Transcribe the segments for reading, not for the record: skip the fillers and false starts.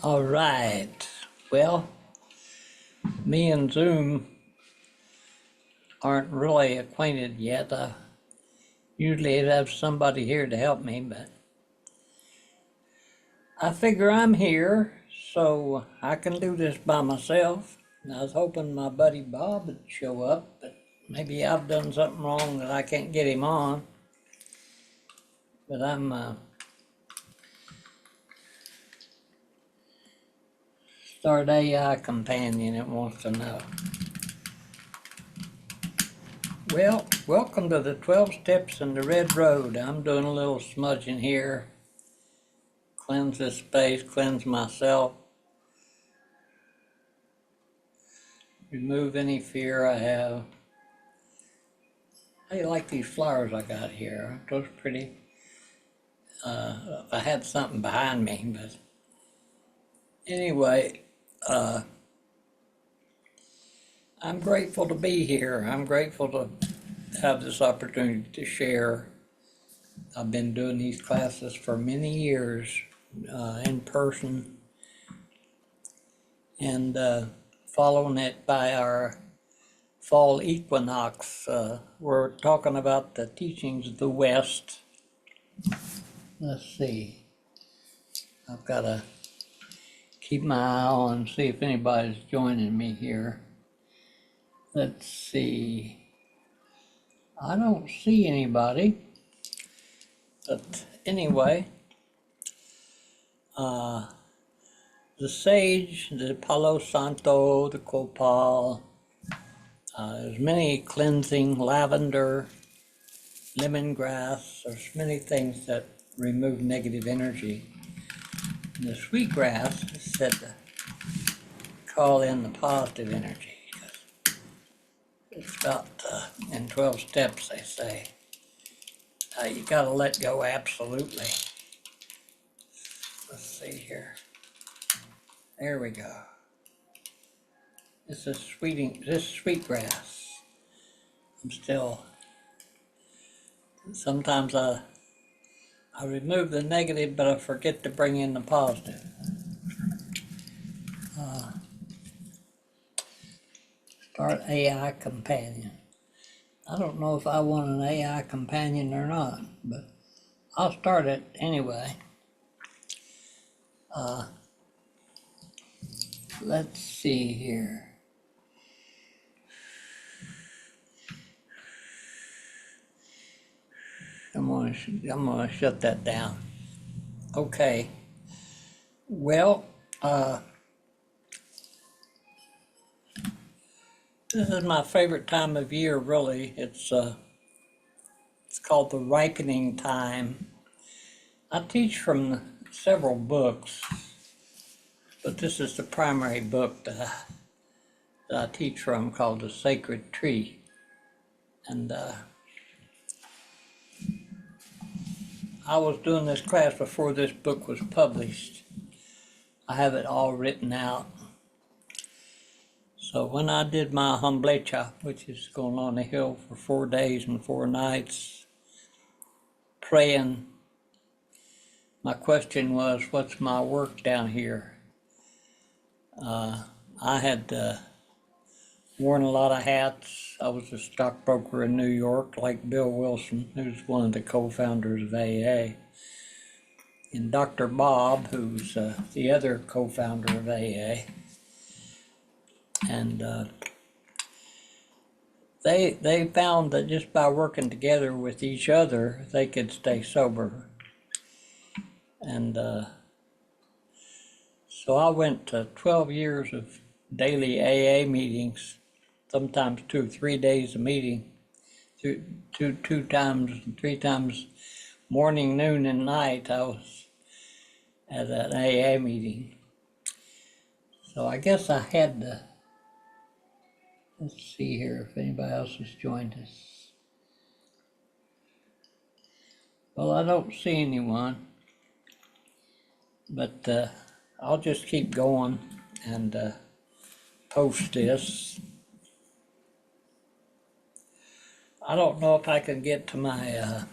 All right. Well, me and Zoom aren't really acquainted yet. I usually have somebody here to help me, but I figure I'm here so I can do this by myself. And I was hoping my buddy Bob would show up, but maybe I've done something wrong that I can't get him on. But I'm start AI companion, it wants to know. Well, welcome to the 12 Steps in the Red Road. I'm doing a little smudging here. Cleanse this space, cleanse myself. Remove any fear I have. How do you like these flowers I got here? Aren't those pretty? If I had something behind me, but anyway, I'm grateful to be here. I'm grateful to have this opportunity to share. I've been doing these classes for many years in person and following it by our fall equinox. We're talking about the teachings of the West. Let's see. I've got to keep my eye on and see if anybody's joining me here. Let's see. I don't see anybody. But anyway, the sage, the Palo Santo, the copal, there's many cleansing, lavender, lemongrass. There's many things that remove negative energy. And the sweetgrass is said to call in the positive energy. It's got, in 12 steps, they say, you got to let go absolutely. Let's see here. There we go. This is sweetgrass. I'm still, sometimes I remove the negative, but I forget to bring in the positive. Start AI companion. I don't know if I want an AI companion or not, but I'll start it anyway. Let's see here. I'm gonna shut that down. Okay. Well, this is my favorite time of year, really. It's called the ripening time. I teach from several books, but this is the primary book that I teach from, called The Sacred Tree. And I was doing this class before this book was published. I have it all written out. So when I did my humblecha, which is going on the hill for 4 days and 4 nights, praying, my question was, what's my work down here? I had worn a lot of hats. I was a stockbroker in New York, like Bill Wilson, who's one of the co-founders of AA. And Dr. Bob, who's the other co-founder of AA. And they found that just by working together with each other, they could stay sober. And so I went to 12 years of daily AA meetings, sometimes 2 or 3 days a meeting, two times, 3 times, morning, noon, and night. I was at an AA meeting. So I guess I had to. Let's see here if anybody else has joined us. Well, I don't see anyone, but I'll just keep going and post this. I don't know if I can get to my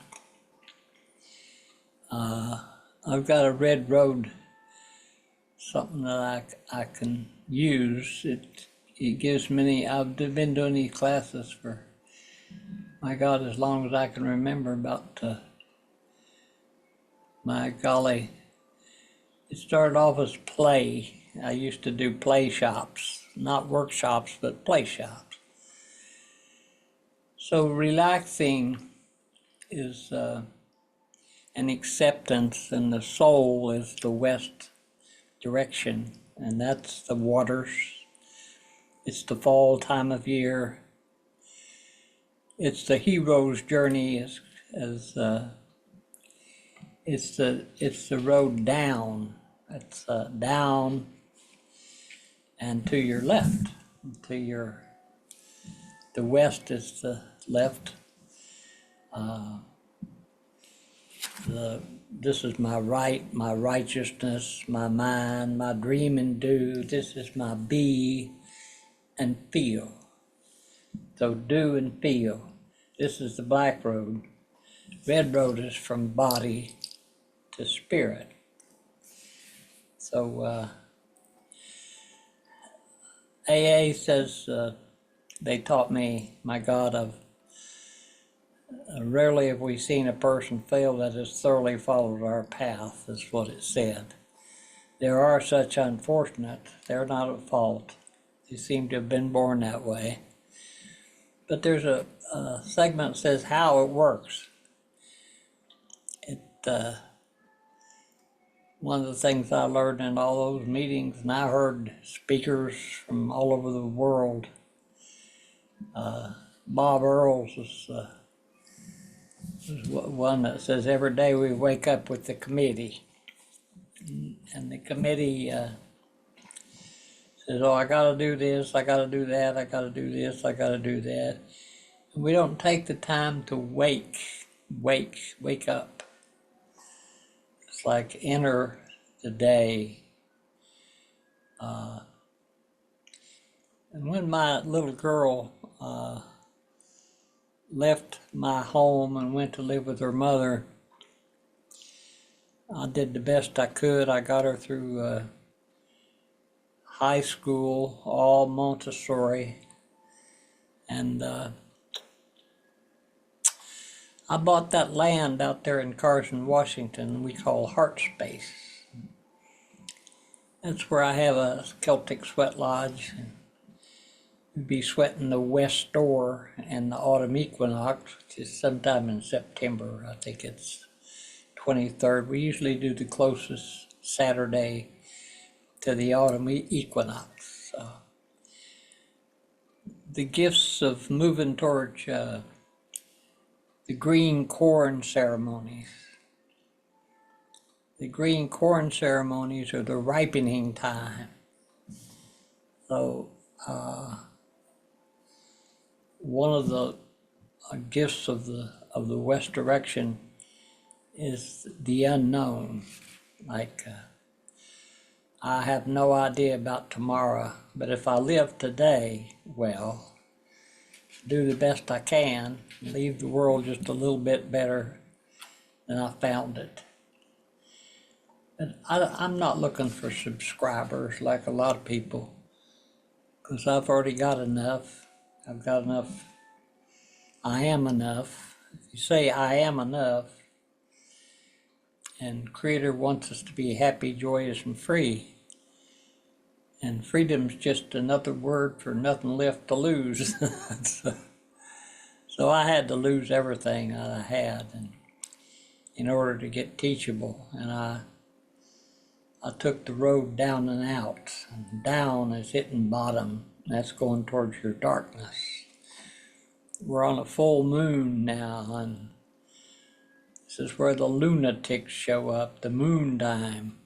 I've got a red road, something that I can use. It gives me, I've been doing these classes for, my God, as long as I can remember, about, my golly, it started off as play. I used to do play shops, not workshops, but play shops. So relaxing is an acceptance, and the soul is the west direction, and that's the waters. It's the fall time of year. It's the hero's journey, as it's the road down. It's down and to your left. The west is the left. This is my right, my righteousness, my mind, my dream and do. This is my be and feel. So do and feel. This is the black road. Red road is from body to spirit. So AA says, they taught me, my God, of rarely have we seen a person fail that has thoroughly followed our path, is what it said. There are such unfortunate, they're not at fault. They seem to have been born that way. But there's a segment that says how it works. One of the things I learned in all those meetings, and I heard speakers from all over the world. Bob Earls is one that says every day we wake up with the committee. And the committee says, oh, I got to do this, I got to do that, I got to do this, I got to do that. And we don't take the time to wake up. It's like enter the day. And when my little girl left my home and went to live with her mother, I did the best I could. I got her through high school, all Montessori, and I bought that land out there in Carson, Washington, we call Heartspace. That's where I have a Celtic sweat lodge. We'd be sweating the west door and the autumn equinox, which is sometime in September. I think it's 23rd. We usually do the closest Saturday to the autumn equinox. So the gifts of moving towards the green corn ceremonies. The green corn ceremonies are the ripening time. So one of the gifts of the west direction is the unknown. Like I have no idea about tomorrow, but if I live today, well, do the best I can, leave the world just a little bit better than I found it. But I'm not looking for subscribers like a lot of people, because I've already got enough. I've got enough. I am enough. If you say I am enough, and Creator wants us to be happy, joyous, and free, and freedom's just another word for nothing left to lose. So I had to lose everything that I had in order to get teachable, and I took the road down and out. And down is hitting bottom. That's going towards your darkness. We're on a full moon now, and this is where the lunatics show up, the moon dime.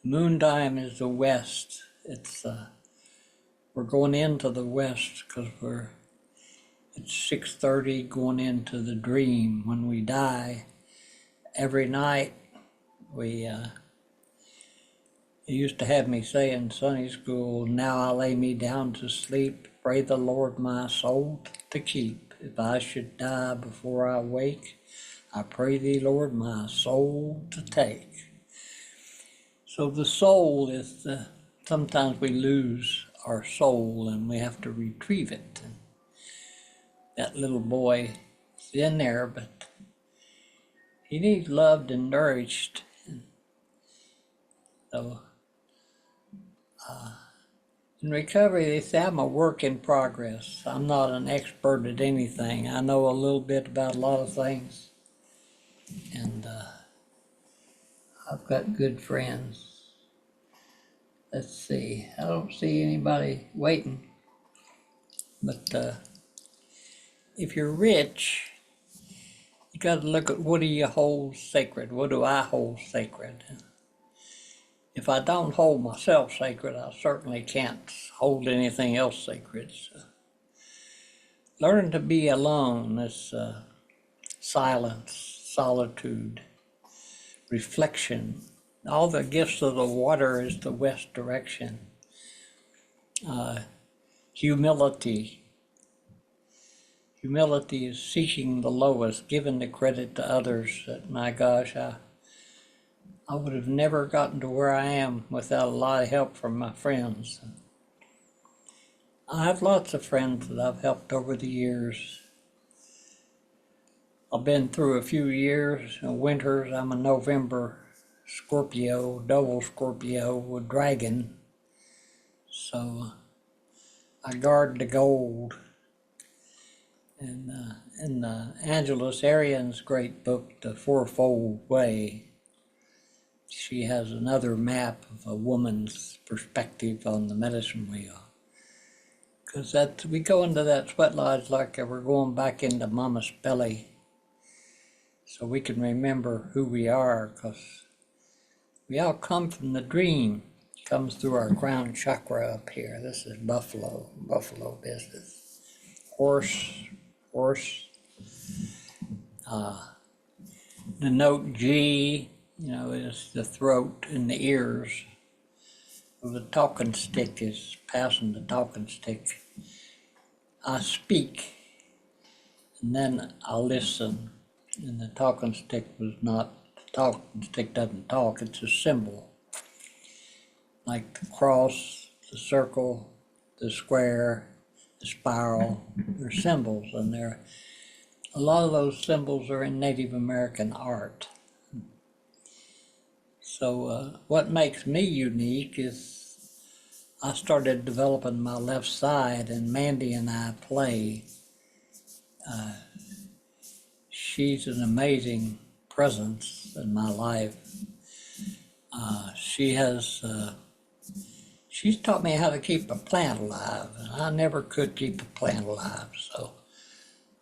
Moon dime is the west. It's we're going into the west because it's 6:30 going into the dream. When we die, every night it used to have me say in Sunday school, now I lay me down to sleep, pray the Lord my soul to keep. If I should die before I wake, I pray thee, Lord, my soul to take. So the soul is sometimes we lose our soul and we have to retrieve it. And that little boy is in there, but he needs loved and nourished. And so in recovery, they say I'm a work in progress. I'm not an expert at anything. I know a little bit about a lot of things. And I've got good friends. Let's see, I don't see anybody waiting. But if you're rich, you got to look at what do you hold sacred? What do I hold sacred? If I don't hold myself sacred, I certainly can't hold anything else sacred. So, learning to be alone is silence, solitude, reflection. All the gifts of the water is the west direction. Humility. Humility is seeking the lowest, giving the credit to others. That, my gosh, I would have never gotten to where I am without a lot of help from my friends. I have lots of friends that I've helped over the years. I've been through a few years, winters. I'm a November Scorpio, double Scorpio with dragon. So I guard the gold. And in Angeles Arian's great book, The Fourfold Way, she has another map of a woman's perspective on the medicine wheel. Because we go into that sweat lodge like we're going back into Mama's belly, so we can remember who we are, because we all come from the dream. It comes through our crown chakra up here. This is buffalo business. Horse. The note G, is the throat and the ears. The talking stick is passing the talking stick. I speak, and then I listen. And the talking stick was not, the talking stick doesn't talk, it's a symbol. Like the cross, the circle, the square, the spiral, they're symbols, and a lot of those symbols are in Native American art. So what makes me unique is I started developing my left side, and Mandy and I play. She's an amazing presence in my life. She's taught me how to keep a plant alive, and I never could keep a plant alive. So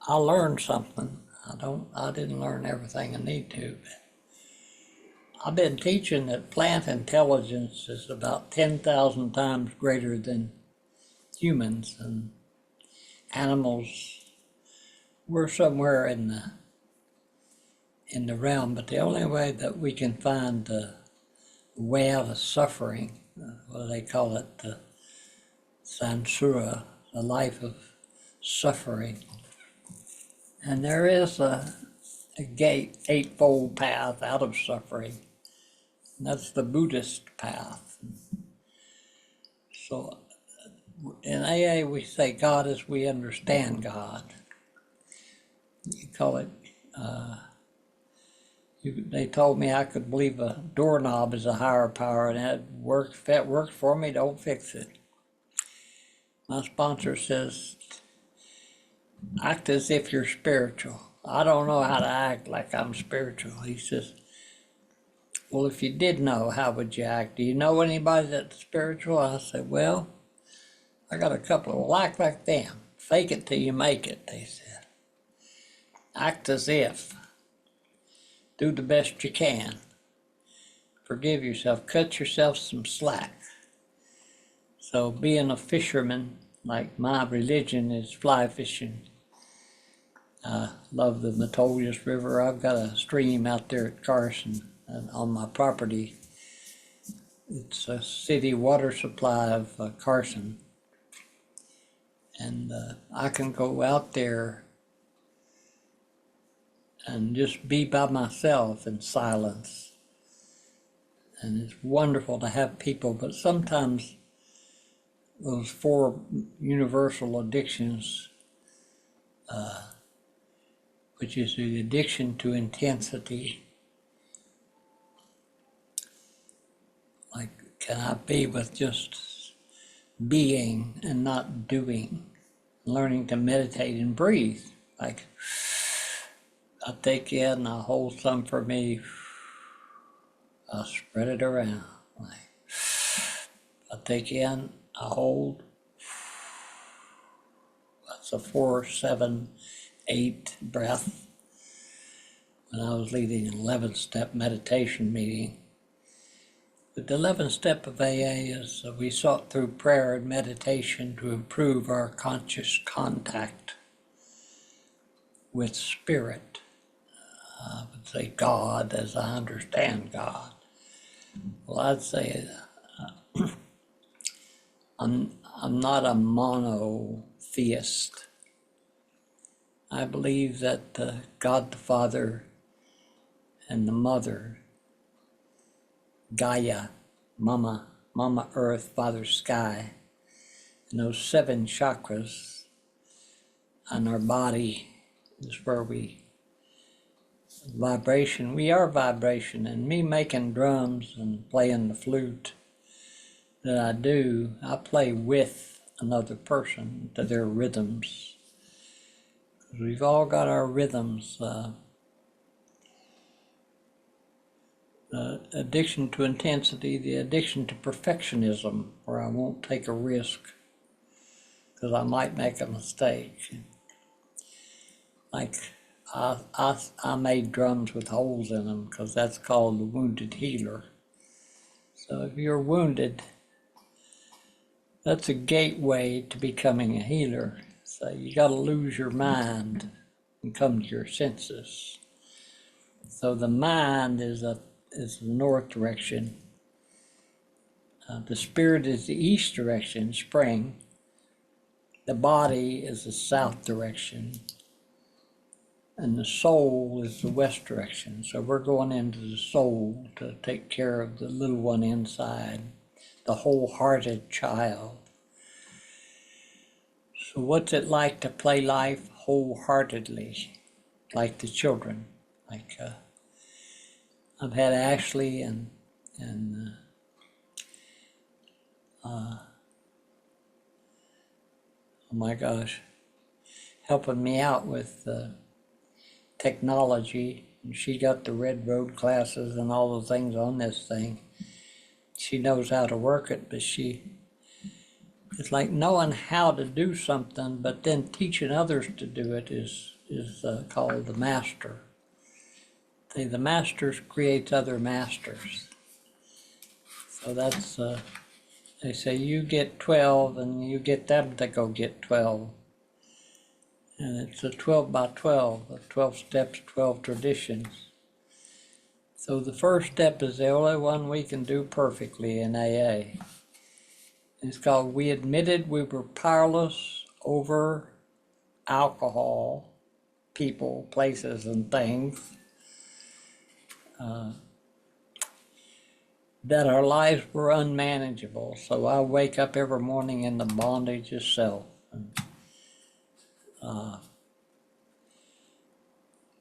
I learned something. I didn't learn everything I need to, but I've been teaching that plant intelligence is about 10,000 times greater than humans, and animals. We're somewhere in the realm, but the only way that we can find the way out of suffering, what do they call it, the sansura, the life of suffering. And there is a gate, eightfold path out of suffering. And that's the Buddhist path. So in AA we say God as we understand God. You call it, they told me I could believe a doorknob is a higher power, and that works. If that works for me, don't fix it. My sponsor says, act as if you're spiritual. I don't know how to act like I'm spiritual. He says, well, if you did know, how would you act? Do you know anybody that's spiritual? I said, well, I got a couple of act like them. Fake it till you make it, they said. Act as if. Do the best you can. Forgive yourself. Cut yourself some slack. So being a fisherman, like my religion is fly fishing. I love the Metolius River. I've got a stream out there at Carson, and on my property. It's a city water supply of Carson. And I can go out there and just be by myself in silence. And it's wonderful to have people, but sometimes those four universal addictions, which is the addiction to intensity, like, can I be with just being and not doing? Learning to meditate and breathe. Like, I take in, I hold some for me, I spread it around. Like, I take in, I hold. That's a 4, 7, 8 breath. When I was leading an 11-step meditation meeting, but the 11th step of AA is we sought through prayer and meditation to improve our conscious contact with spirit. I would say God as I understand God. Well, I'd say I'm not a monotheist. I believe that God the Father and the Mother, Gaia, Mama Earth, Father Sky, and those 7 chakras on our body is where we vibration. We are vibration, and me making drums and playing the flute that I do, I play with another person to their rhythms. We've all got our rhythms. Addiction to intensity, the addiction to perfectionism, where I won't take a risk because I might make a mistake. Like, I made drums with holes in them because that's called the wounded healer. So if you're wounded, that's a gateway to becoming a healer. So you got to lose your mind and come to your senses. So the mind is the north direction. The spirit is the east direction, spring. The body is the south direction. And the soul is the west direction. So we're going into the soul to take care of the little one inside, the wholehearted child. So what's it like to play life wholeheartedly, like the children? Like I've had Ashley and oh my gosh, helping me out with technology. And she got the Red Road classes and all the things on this thing. She knows how to work it, but it's like knowing how to do something, but then teaching others to do it is called the master. The masters creates other masters. So that's, they say you get 12 and you get them to go get 12. And it's a 12 by 12, 12 steps, 12 traditions. So the first step is the only one we can do perfectly in AA. It's called, we admitted we were powerless over alcohol, people, places, and things. That our lives were unmanageable. So I wake up every morning in the bondage of self.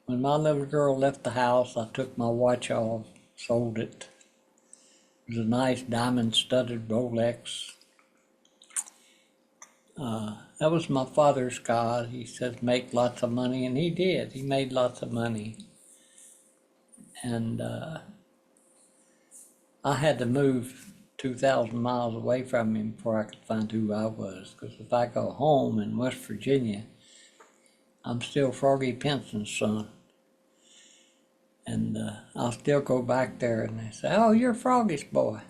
When my little girl left the house, I took my watch off, sold it. It was a nice diamond-studded Rolex. That was my father's God. He said, make lots of money, and he did. He made lots of money. And I had to move 2,000 miles away from him before I could find who I was. Because if I go home in West Virginia, I'm still Froggy Penson's son. And I'll still go back there and they say, oh, you're Froggy's boy.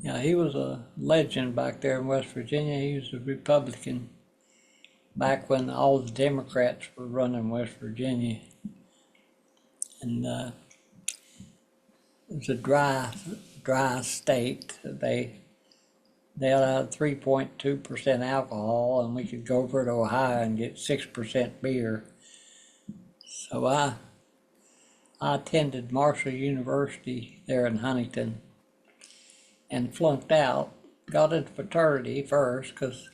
Yeah, he was a legend back there in West Virginia. He was a Republican back when all the Democrats were running West Virginia. And it was a dry state. They allowed 3.2% alcohol, and we could go over to Ohio and get 6% beer. So I attended Marshall University there in Huntington and flunked out. Got into fraternity first because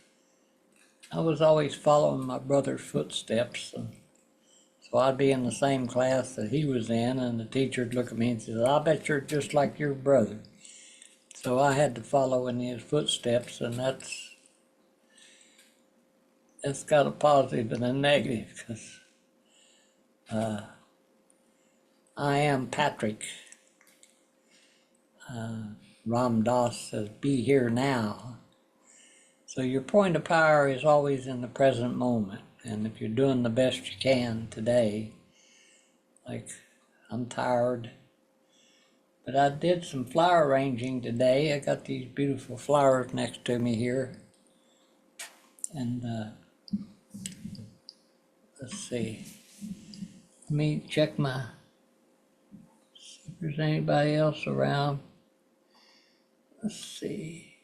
I was always following my brother's footsteps. And so I'd be in the same class that he was in, and the teacher would look at me and say, I bet you're just like your brother. So I had to follow in his footsteps, and that's got a positive and a negative because I am Patrick. Ram Dass says, be here now. So your point of power is always in the present moment. And if you're doing the best you can today, like I'm tired, but I did some flower arranging today. I got these beautiful flowers next to me here. And let's see. Let me check see if there's anybody else around. Let's see.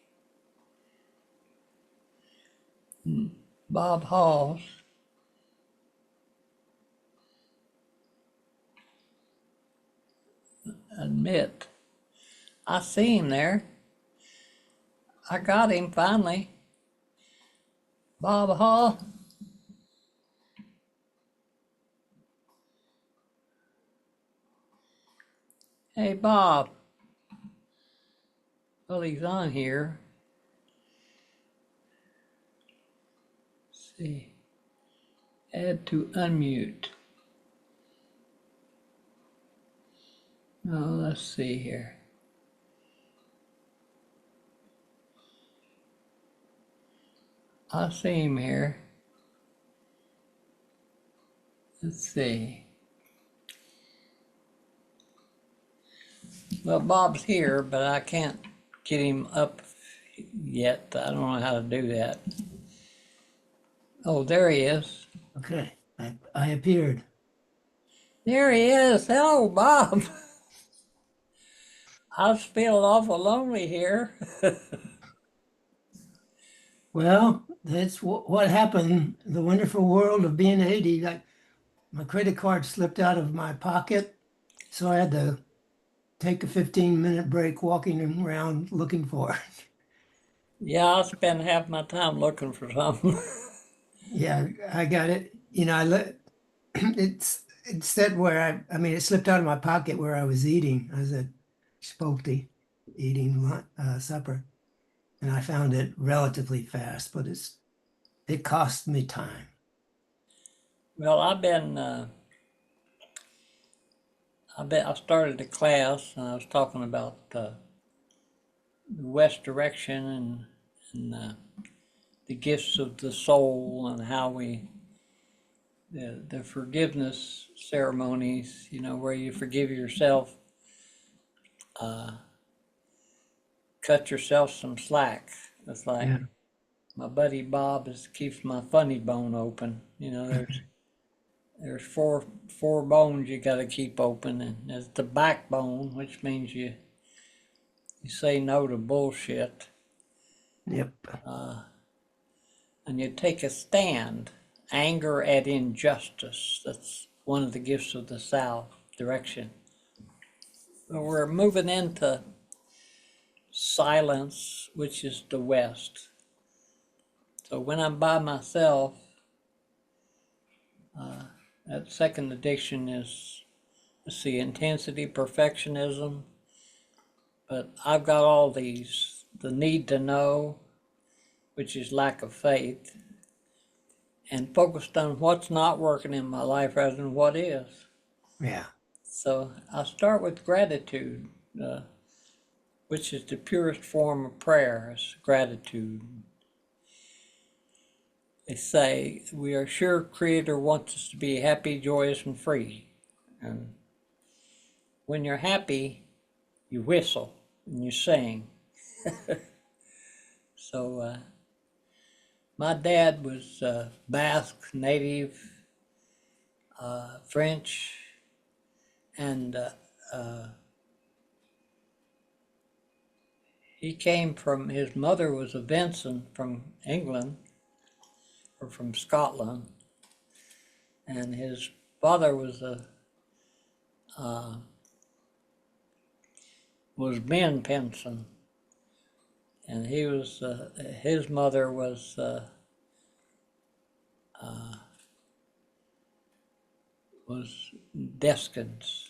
Bob Halls. Admit. I see him there. I got him finally. Bob Hall. Hey, Bob. Well, he's on here. Let's see. Add to unmute. Oh, let's see here. I see him here. Let's see. Well, Bob's here, but I can't get him up yet. I don't know how to do that. Oh, there he is. Okay, I appeared. There he is. Hello, Bob. I was feeling awful lonely here. Well, that's what happened. The wonderful world of being 80. Like my credit card slipped out of my pocket, so I had to take a 15-minute break walking around looking for it. Yeah, I spend half my time looking for something. Yeah, I got it. I let it's said where I mean it slipped out of my pocket where I was eating. I was at Chipotle eating supper, and I found it relatively fast, but it cost me time. Well, I started a class and I was talking about the West direction and the gifts of the soul and how the forgiveness ceremonies, where you forgive yourself, cut yourself some slack. It's like Yeah. my buddy Bob keeps my funny bone open. There's four bones you got to keep open, and there's the backbone, which means you say no to bullshit, Yep. and you take a stand. Anger at injustice. That's one of the gifts of the South direction. We're moving into silence, which is the West. So when I'm by myself, that second addiction is, let's see, intensity, perfectionism. But I've got all these: the need to know, which is lack of faith, and focused on what's not working in my life rather than what is. Yeah. So I start with gratitude, which is the purest form of prayer, is gratitude. They say we are sure Creator wants us to be happy, joyous, and free. And when you're happy, you whistle and you sing. So my dad was Basque, native, French, and his mother was a Vincent from England or from Scotland, and his father was Ben Pinson, and he was his mother was Deskins,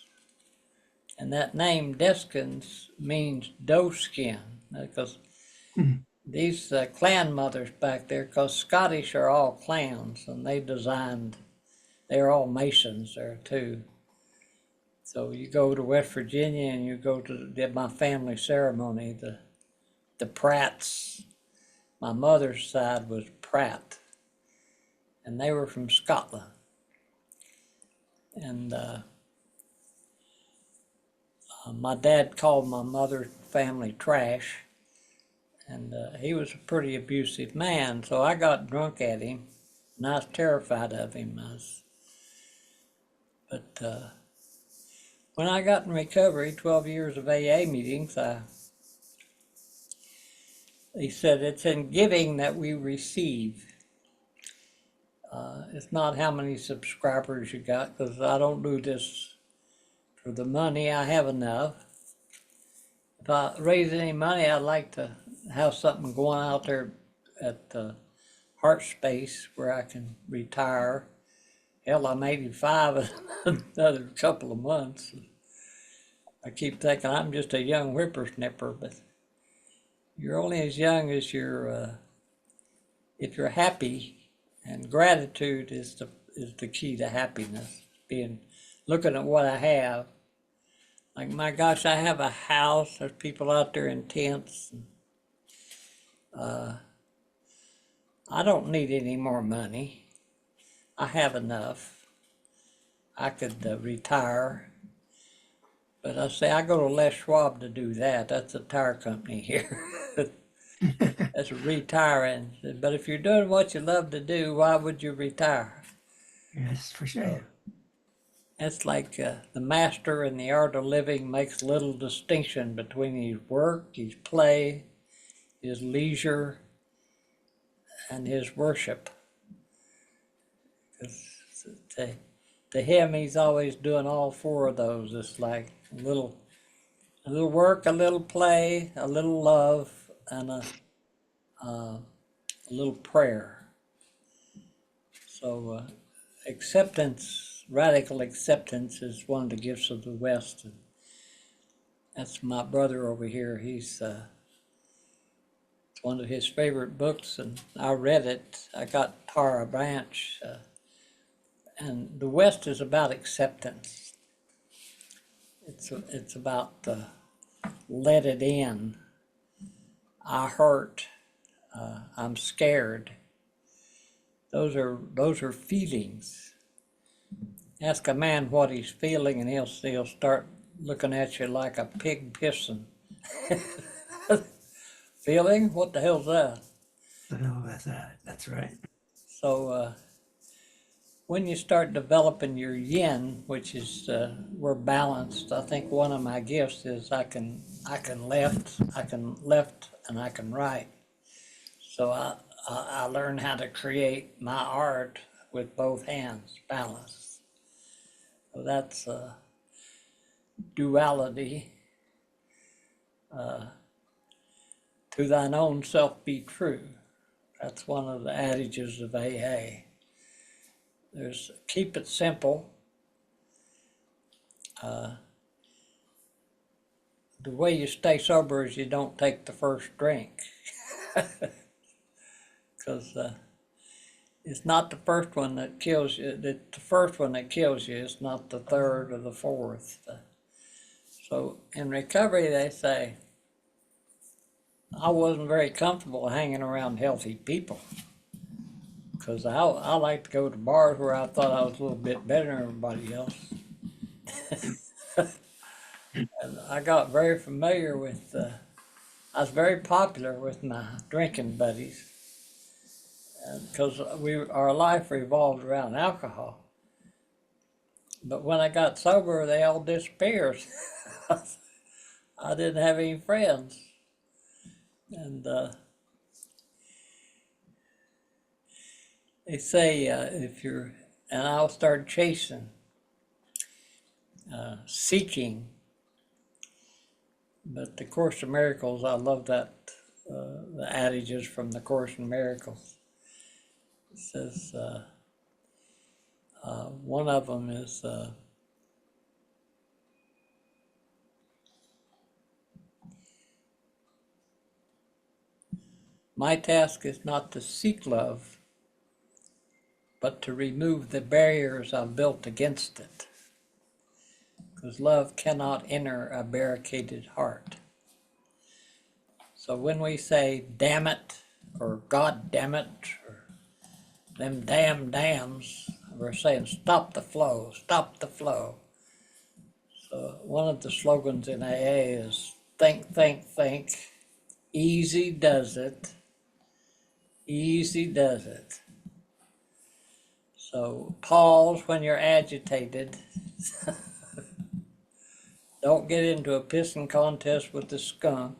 and that name Deskins means doe skin because Hmm. these clan mothers back there, because Scottish are all clans, and they designed. They're all Masons there too. So you go to West Virginia and you go to my family ceremony. The Pratts, my mother's side was Pratt, and they were from Scotland. And my dad called my mother's family trash, and he was a pretty abusive man. So I got drunk at him, and I was terrified of him. But when I got in recovery, 12 years of AA meetings, he said it's in giving that we receive. It's not how many subscribers you got, because I don't do this for the money. I have enough. If I raise any money, I'd like to have something going out there at Heartspace where I can retire. Hell, I'm 85 in another couple of months. I keep thinking I'm just a young whippersnapper, but you're only as young as if you're happy, and gratitude is the key to happiness. Looking at what I have, like my gosh, I have a house. There's people out there in tents. I don't need any more money. I have enough. I could retire, but I say I go to Les Schwab to do that. That's a tire company here. That's retiring. But if you're doing what you love to do, why would you retire? Yes, for sure. It's like the master in the art of living makes little distinction between his work, his play, his leisure, and his worship. 'Cause to him, he's always doing all four of those. It's like a little work, a little play, a little love, and a little prayer. So acceptance, radical acceptance, is one of the gifts of the West. And that's my brother over here. It's one of his favorite books, and I read it. I got Tara Branch, and the West is about acceptance. It's about let it in. I hurt. I'm scared. Those are feelings. Ask a man what he's feeling, and he'll start looking at you like a pig pissing. Feeling? What the hell's that? So that's right. So when you start developing your yin, which is we're balanced. I think one of my gifts is I can left, and I can right. So I learned how to create my art with both hands, balanced. So that's duality. To thine own self be true. That's one of the adages of AA. There's keep it simple. The way you stay sober is you don't take the first drink. Because it's not the first one that kills you. It's the first one that kills you. It's not the third or the fourth. So in recovery, they say, I wasn't very comfortable hanging around healthy people because I like to go to bars where I thought I was a little bit better than everybody else. And I got very familiar with, I was very popular with my drinking buddies because our life revolved around alcohol. But when I got sober, they all disappeared. I didn't have any friends. And they say if you're, and I'll start chasing. seeking. But the Course in Miracles, I love that, the adages from the Course in Miracles. It says, one of them is, my task is not to seek love, but to remove the barriers I've built against it. Because love cannot enter a barricaded heart. So when we say, damn it, or God damn it, or them damn dams, we're saying, stop the flow, stop the flow. So one of the slogans in AA is, think, think, think, easy does it, easy does it. So pause when you're agitated. Don't get into a pissing contest with the skunk,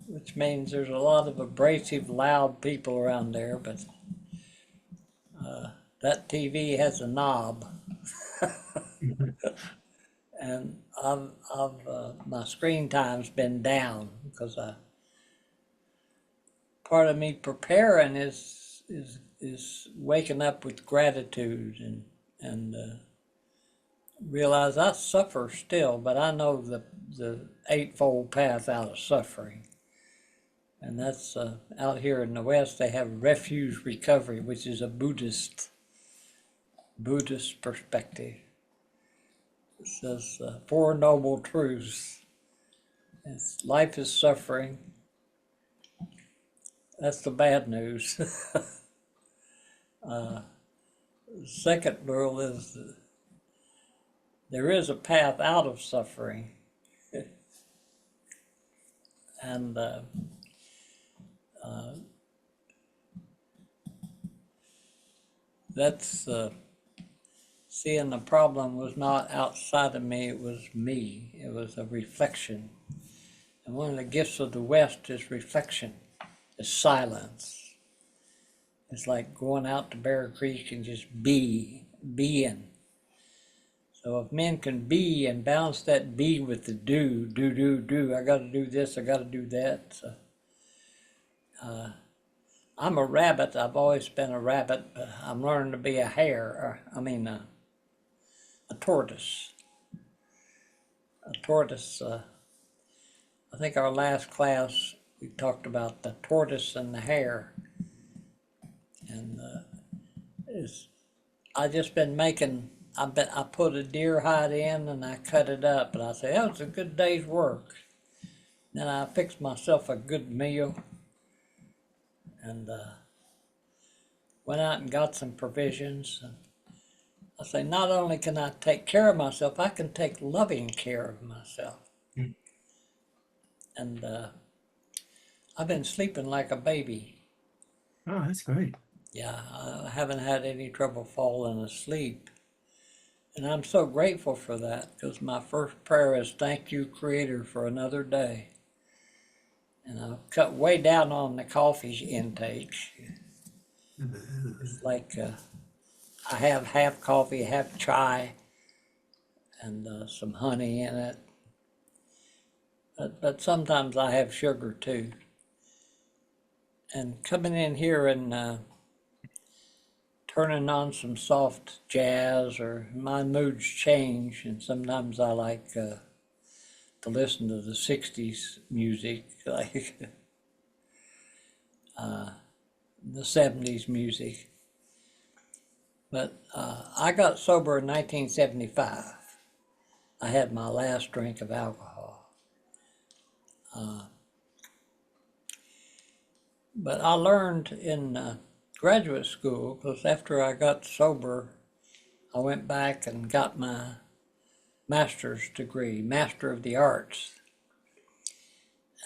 which means there's a lot of abrasive, loud people around there, but that TV has a knob. And my screen time's been down because part of me preparing is waking up with gratitude and realize I suffer still, but I know the eightfold path out of suffering. And that's out here in the West, they have refuge recovery, which is a Buddhist perspective. It says four noble truths. Life is suffering. That's the bad news. The second rule is there is a path out of suffering. And that's seeing the problem was not outside of me, it was me. It was a reflection. And one of the gifts of the West is reflection, is silence. It's like going out to Bear Creek and just being. So if men can be and balance that be with the do, I gotta do this, I gotta do that. So, I'm a rabbit, I've always been a rabbit, but I'm learning to be a hare, a tortoise. A tortoise, I think our last class, we talked about the tortoise and the hare. And I just been making, I put a deer hide in and I cut it up and I say, that was a good day's work. Then I fixed myself a good meal and went out and got some provisions. And I say, not only can I take care of myself, I can take loving care of myself. Mm. And I've been sleeping like a baby. Oh, that's great. Yeah, I haven't had any trouble falling asleep. And I'm so grateful for that because my first prayer is thank you, Creator, for another day. And I've cut way down on the coffee intake. It's like I have half coffee, half chai, and some honey in it. But sometimes I have sugar too. And coming in here and turning on some soft jazz, or my moods change, and sometimes I like to listen to the 60s music, like the 70s music. But I got sober in 1975. I had my last drink of alcohol. But I learned in graduate school, because after I got sober, I went back and got my master's degree, Master of the Arts,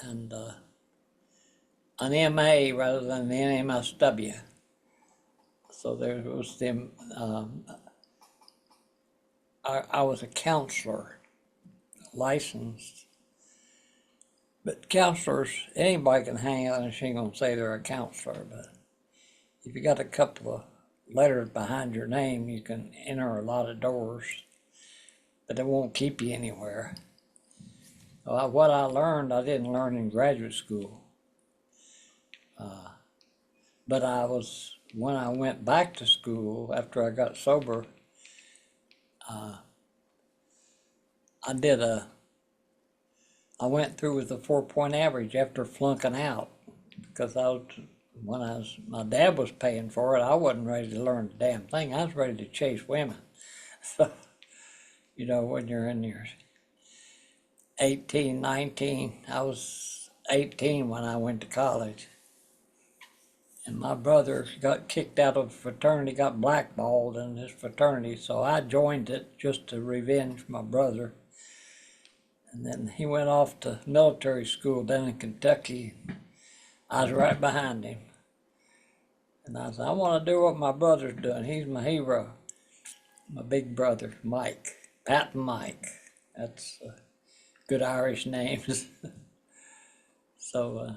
and an MA rather than an MSW. So there was them. I was a counselor, licensed, but counselors, anybody can hang out and she ain't gonna say they're a counselor, but if you got a couple of letters behind your name, you can enter a lot of doors, but it won't keep you anywhere. What I learned, I didn't learn in graduate school. But when I went back to school after I got sober, I went through with a 4-point average after flunking out because my dad was paying for it, I wasn't ready to learn the damn thing. I was ready to chase women. So, when you're in your 18, 19, I was 18 when I went to college. And my brother got kicked out of a fraternity, got blackballed in his fraternity, so I joined it just to revenge my brother. And then he went off to military school down in Kentucky. I was right behind him. And I said, I want to do what my brother's doing. He's my hero. My big brother, Mike. Pat and Mike. That's good Irish names. So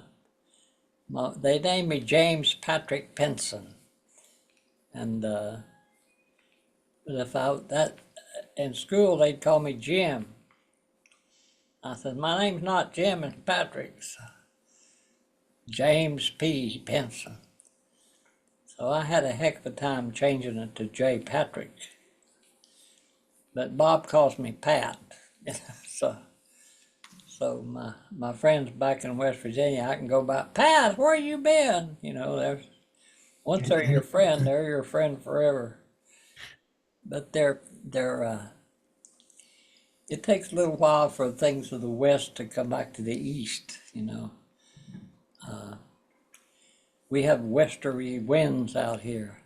they named me James Patrick Penson. And but in school they'd call me Jim. I said, my name's not Jim, it's Patrick. So, James P. Penson. So I had a heck of a time changing it to J. Patrick. But Bob calls me Pat. So my friends back in West Virginia, I can go by, Pat, where you been? Once they're your friend, they're your friend forever. But it takes a little while for things of the West to come back to the East, We have westerly winds out here,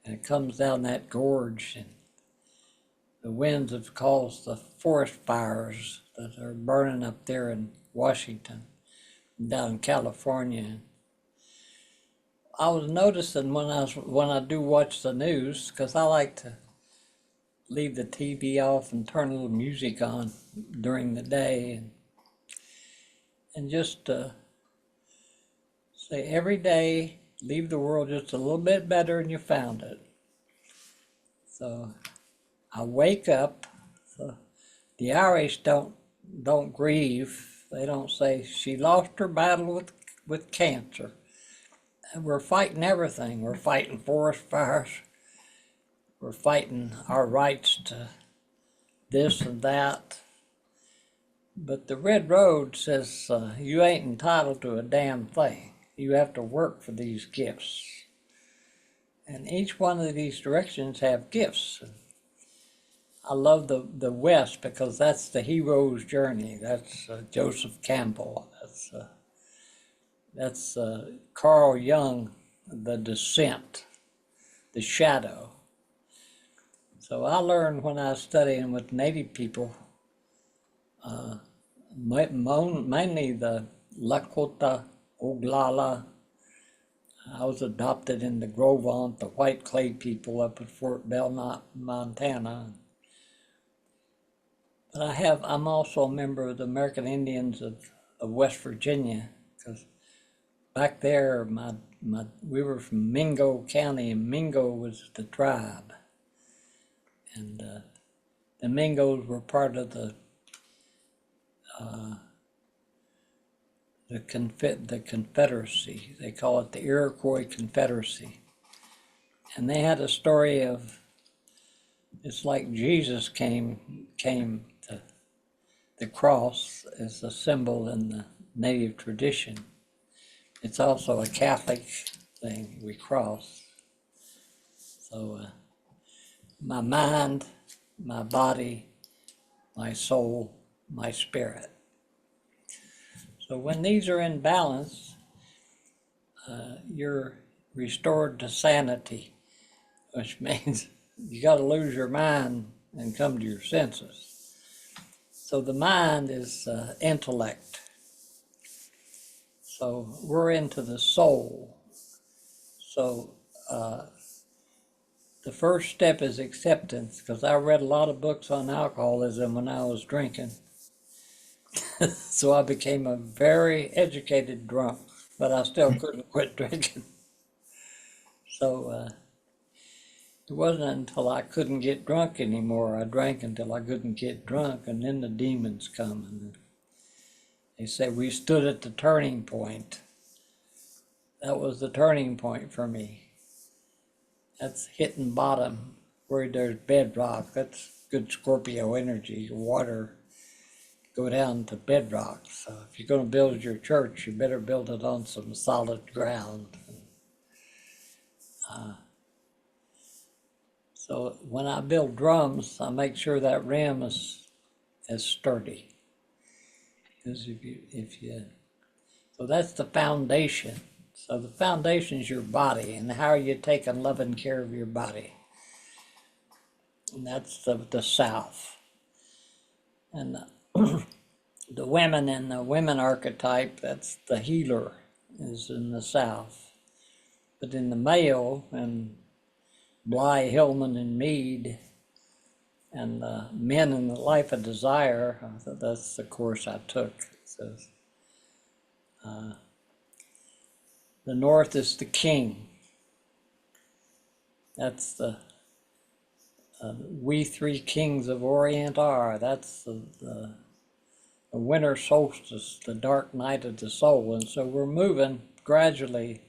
and it comes down that gorge, and the winds have caused the forest fires that are burning up there in Washington, down in California. I was noticing when I do watch the news, because I like to leave the TV off and turn a little music on during the day, and just say every day, leave the world just a little bit better than you found it. So I wake up. So the Irish don't grieve. They don't say she lost her battle with cancer. And we're fighting everything. We're fighting forest fires. We're fighting our rights to this and that. But the Red Road says you ain't entitled to a damn thing. You have to work for these gifts. And each one of these directions have gifts. I love the West because that's the hero's journey. That's Joseph Campbell. That's Carl Jung, The Descent, The Shadow. So I learned when I was studying with Native people, mainly the Lakota, Oglala. I was adopted in the Gros Ventre, the White Clay people up at Fort Belknap, Montana. But I'm also a member of the American Indians of West Virginia, because back there, we were from Mingo County, and Mingo was the tribe. And the Mingos were part of the Confederacy. They call it the Iroquois Confederacy. And they had a story of, it's like Jesus came to the cross as a symbol in the native tradition. It's also a Catholic thing, we cross. So my mind, my body, my soul, my spirit. So when these are in balance, you're restored to sanity, which means you got to lose your mind and come to your senses. So the mind is intellect. So we're into the soul. So the first step is acceptance, because I read a lot of books on alcoholism when I was drinking. So I became a very educated drunk, but I still couldn't quit drinking. So it wasn't until I couldn't get drunk anymore. I drank until I couldn't get drunk, and then the demons come. And they say we stood at the turning point. That was the turning point for me. That's hitting bottom where there's bedrock. That's good Scorpio energy. Water go down to bedrock. So if you're going to build your church, you better build it on some solid ground. So when I build drums, I make sure that rim is sturdy. Because so that's the foundation. So the foundation is your body, and how are you taking loving care of your body? And that's the South. And the women in the women archetype, that's the healer, is in the South. But in the male, and Bly, Hillman, and Mead, and Men in the Life of Desire, that's the course I took. So, the North is the king. That's the we three kings of Orient are. That's the winter solstice, the dark night of the soul. And so we're moving gradually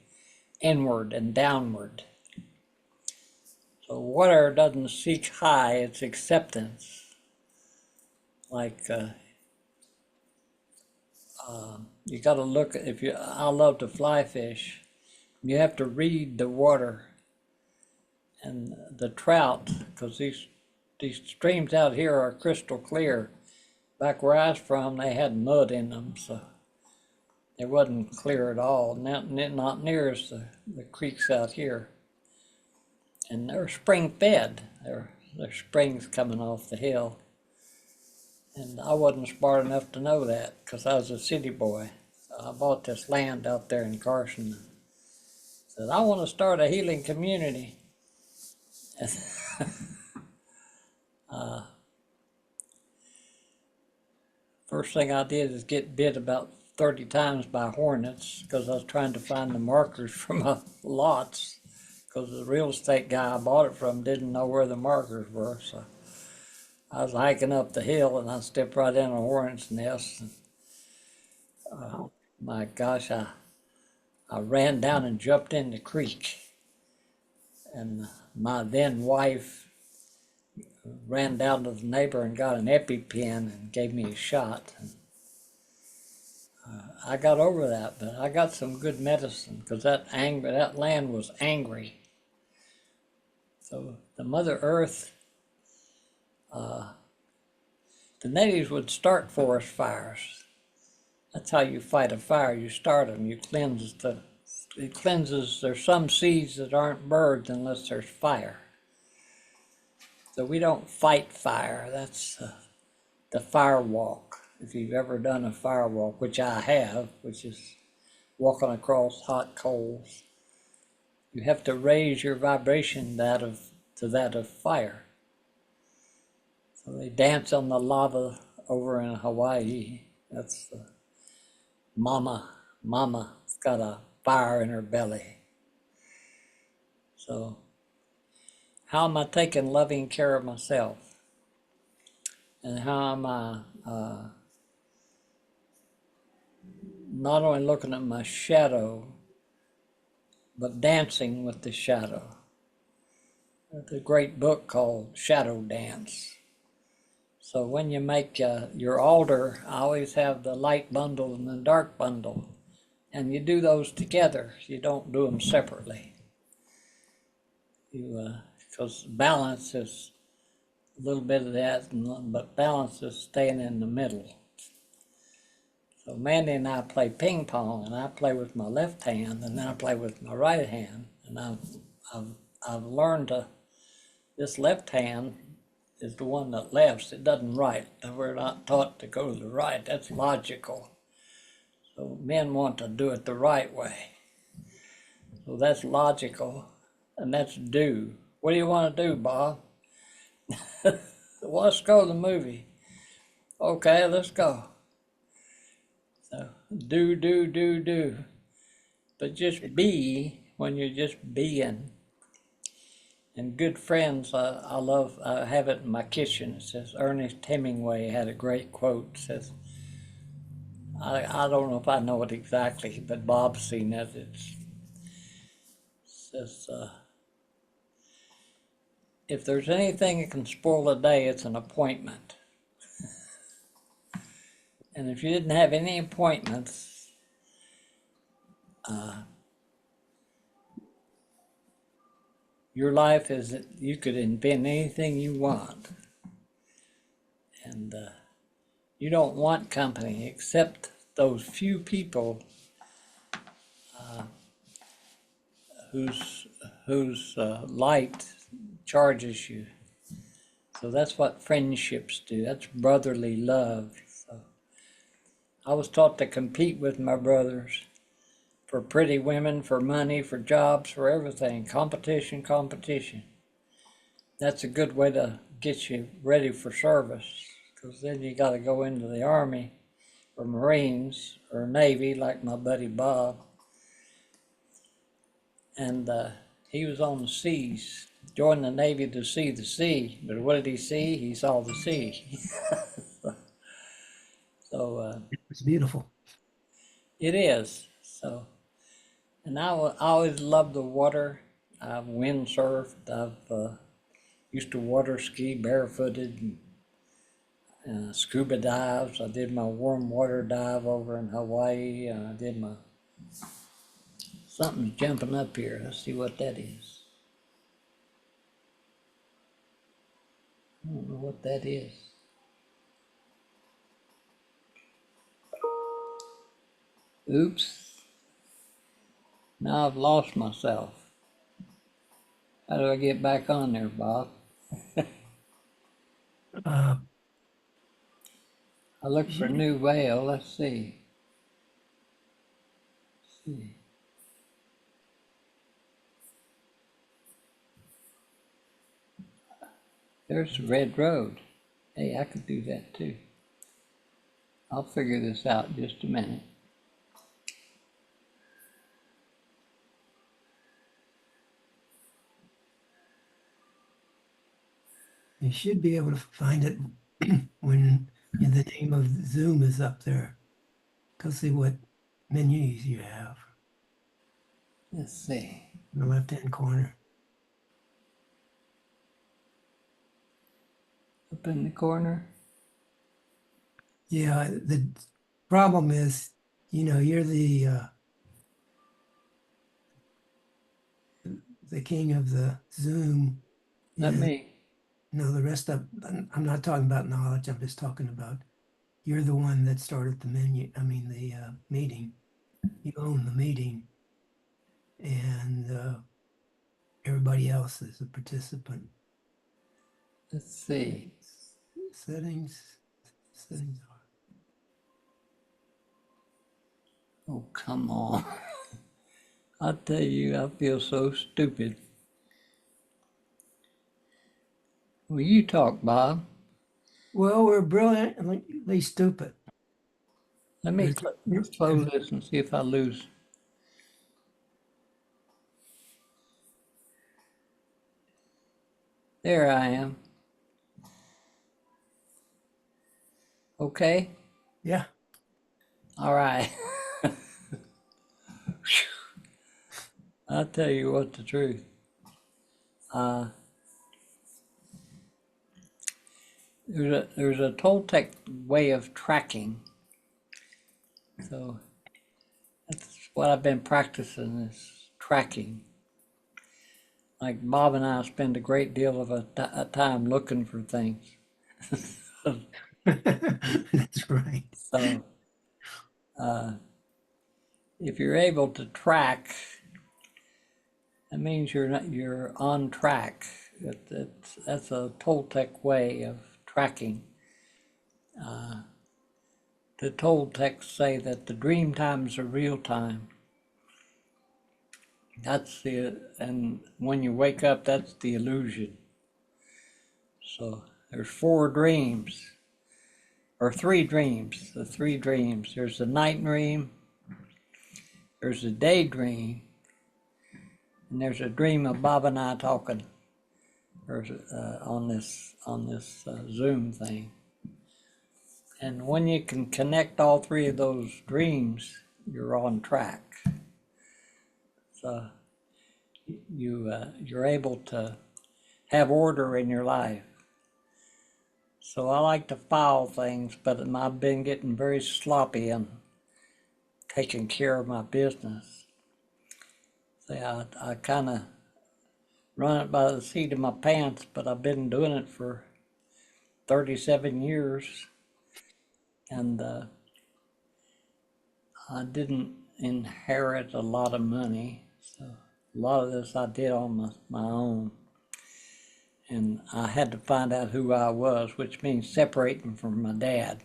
inward and downward. So water doesn't seek high, it's acceptance. Like you got to look, I love to fly fish, you have to read the water and the trout, because these streams out here are crystal clear. Back where I was from, they had mud in them, so it wasn't clear at all. Not near as the creeks out here. And they're spring fed. They're springs coming off the hill. And I wasn't smart enough to know that because I was a city boy. So I bought this land out there in Carson. Said, I want to start a healing community. First thing I did is get bit about 30 times by hornets because I was trying to find the markers for my lots, because the real estate guy I bought it from didn't know where the markers were. So I was hiking up the hill and I stepped right in a hornet's nest. And, my gosh, I ran down and jumped in the creek. And my then wife ran down to the neighbor and got an EpiPen and gave me a shot. And, I got over that, but I got some good medicine because that land was angry. So the Mother Earth, the natives would start forest fires. That's how you fight a fire. You start them. You cleanse it cleanses. There's some seeds that aren't birds unless there's fire. So we don't fight fire. That's the fire walk. If you've ever done a fire walk, which I have, which is walking across hot coals, you have to raise your vibration to that of fire. So they dance on the lava over in Hawaii. That's the mama. Mama's got a fire in her belly. So how am I taking loving care of myself? And how am I not only looking at my shadow, but dancing with the shadow? There's a great book called Shadow Dance. So when you make your altar, I always have the light bundle and the dark bundle. And you do those together. You don't do them separately. Because balance is a little bit of that, but balance is staying in the middle. So Mandy and I play ping pong, and I play with my left hand, and then I play with my right hand. And I've learned this left hand is the one that lefts. It doesn't right. We're not taught to go to the right. That's logical. So men want to do it the right way. So that's logical, and that's do. What do you want to do, Bob? Well, let's go to the movie. Okay, let's go. So do. But just be when you're just being. And good friends, I love, I have it in my kitchen. It says, Ernest Hemingway had a great quote. It says, I don't know if I know it exactly, but Bob's seen it. It says, if there's anything that can spoil a day, it's an appointment. And if you didn't have any appointments, your life is that you could invent anything you want. And you don't want company except those few people whose light charges you. So that's what friendships do. That's brotherly love. So I was taught to compete with my brothers for pretty women, for money, for jobs, for everything. Competition, competition. That's a good way to get you ready for service, because then you got to go into the Army or Marines or Navy like my buddy Bob. And he was on the seas, joined the Navy to see the sea. But what did he see? He saw the sea. So It's beautiful. it is. So, and I always loved the water. I've windsurfed. I've used to water ski barefooted and scuba dives. I did my warm water dive over in Hawaii. I did my, something's jumping up here. Let's see what that is. I don't know what that is. Oops. Now I've lost myself. How do I get back on there, Bob? Uh, I look for a new whale. Let's see. Let's see. There's the red road. Hey, I could do that too. I'll figure this out in just a minute. you should be able to find it when the name of Zoom is up there. Go see what menus you have Let's see. in the left-hand corner. Up in the corner. Yeah, the problem is, you're the king of the Zoom. Let And, me. the rest of, I'm not talking about knowledge. I'm just talking about you're the one that started the the meeting. You own the meeting, and everybody else is a participant. Let's see. Settings. Oh, come on. I tell you, I feel so stupid. Will you talk, Bob? Well, we're brilliantly stupid. Let me There's, close this and see if I lose. There I am. Okay? yeah. All right. I'll tell you what the truth. There's a Toltec way of tracking. So that's what I've been practicing is tracking. Like Bob and I spend a great deal of a time looking for things. That's right. So if you're able to track, that means you're on track. That's a Toltec way of tracking. The Toltecs say that the dream times are real time. And when you wake up, that's the illusion. So there's four dreams, or three dreams, the three dreams. There's the night dream, there's a daydream, and there's a dream of Bob and I talking. or on this Zoom thing. And when you can connect all three of those dreams, you're on track. So you're able to have order in your life. So I like to file things, but I've been getting very sloppy and taking care of my business. See, I kind of run it by the seat of my pants, but I've been doing it for 37 years. And I didn't inherit a lot of money. So a lot of this I did on my own. And I had to find out who I was, which means separating from my dad,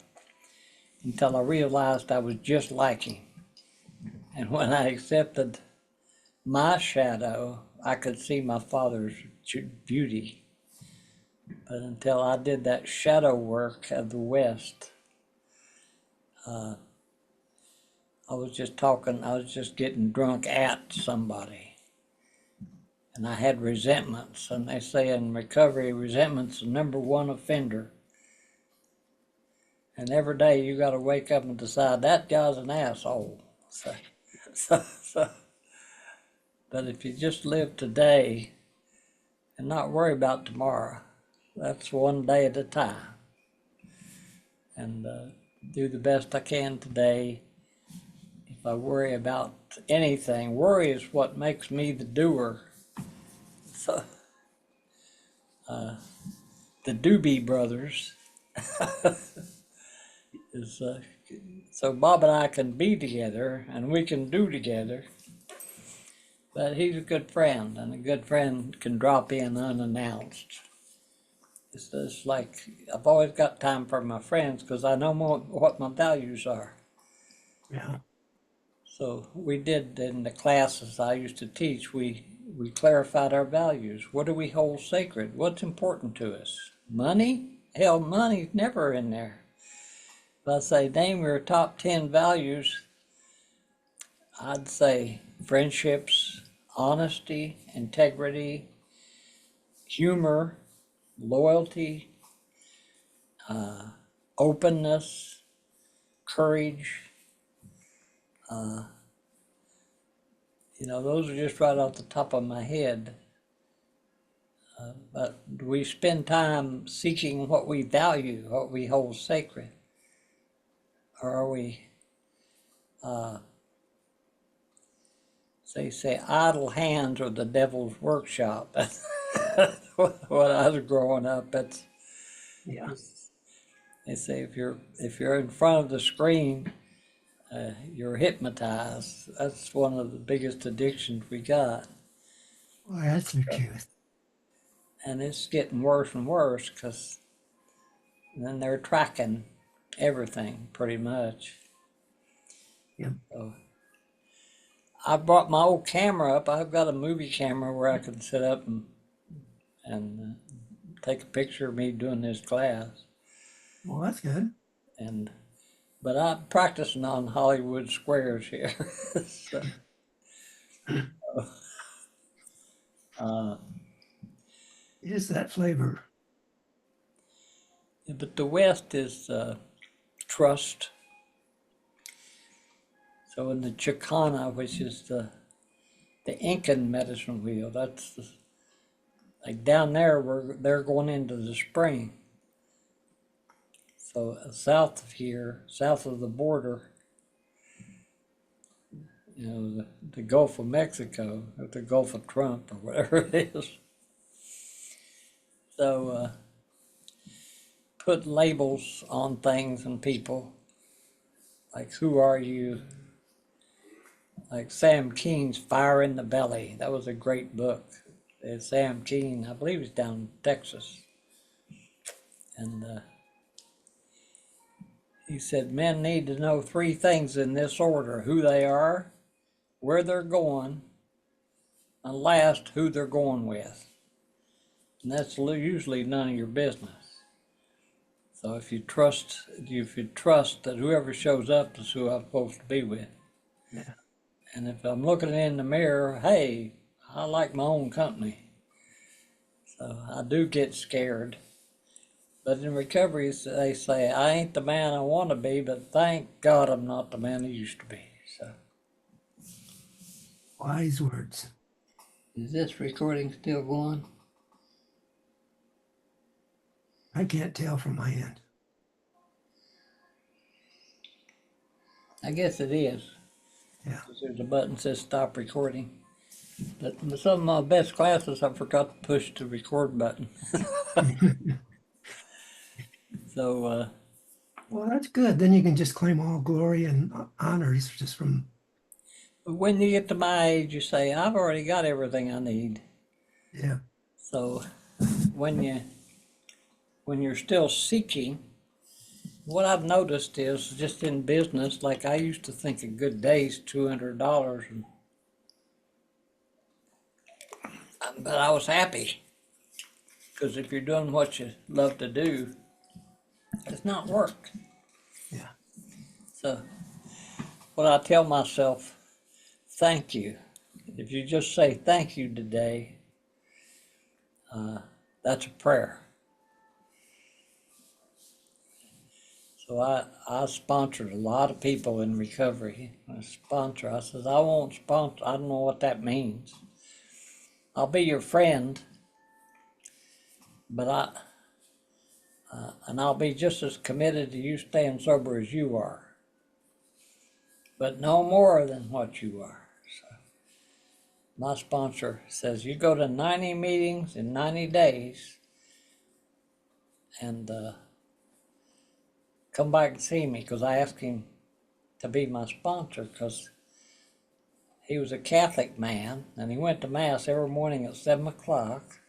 until I realized I was just like him. And when I accepted my shadow, I could see my father's beauty. But until I did that shadow work of the West, I was just getting drunk at somebody. And I had resentments. And they say in recovery, resentment's the number one offender. And every day you got to wake up and decide that guy's an asshole. So, but if you just live today and not worry about tomorrow, that's one day at a time. And do the best I can today. If I worry about anything, worry is what makes me the doer. So, the Doobie Brothers is so Bob and I can be together and we can do together. But he's a good friend, and a good friend can drop in unannounced. It's just like I've always got time for my friends because I know what my values are. Yeah. So we did in the classes I used to teach, we clarified our values. What do we hold sacred? What's important to us? Money? Hell, money's never in there. If I say name your top 10 values, I'd say friendships, honesty, integrity, humor, loyalty, openness, courage. Those are just right off the top of my head. But do we spend time seeking what we value, what we hold sacred? Or are we, they say, idle hands are the devil's workshop. When I was growing up, Yeah. they say if you're in front of the screen, you're hypnotized. That's one of the biggest addictions we got. Well, that's the truth. And it's getting worse and worse because then they're tracking everything pretty much. Yep. So I brought my old camera up. I've got a movie camera where I can sit up and take a picture of me doing this class. Well, that's good. But I'm practicing on Hollywood squares here. So, It is that flavor. but the West is trust. So in the Chicana, which is the Incan medicine wheel, that's like down there where they're going into the spring. So south of here, south of the border, the Gulf of Mexico, or the Gulf of Trump, or whatever it is. So put labels on things and people, like who are you? Like Sam Keene's Fire in the Belly. That was a great book. Sam Keene, I believe he's down in Texas. And he said, men need to know three things in this order: who they are, where they're going, and last, who they're going with. And that's usually none of your business. So if you trust that whoever shows up is who I'm supposed to be with. Yeah. And if I'm looking in the mirror, hey, I like my own company. So I do get scared. But in recovery, they say, I ain't the man I want to be, but thank God I'm not the man I used to be. So, Wise words. is this recording still going? I can't tell from my end. I guess it is. Yeah. 'Cause there's a button that says stop recording. But some of my best classes, I forgot to push the record button. So, Well, that's good. Then you can just claim all glory and honors just from, when you get to my age, you say, I've already got everything I need. yeah. So when you're still seeking, what I've noticed is just in business, like I used to think a good day's $200, but I was happy because if you're doing what you love to do, it's not work. Yeah. So what I tell myself, thank you. If you just say thank you today, that's a prayer. So I sponsored a lot of people in recovery. I says, I won't sponsor, I don't know what that means. I'll be your friend, but and I'll be just as committed to you staying sober as you are, but no more than what you are. So my sponsor says, you go to 90 meetings in 90 days and come back and see me, because I asked him to be my sponsor because he was a Catholic man and he went to Mass every morning at 7 o'clock.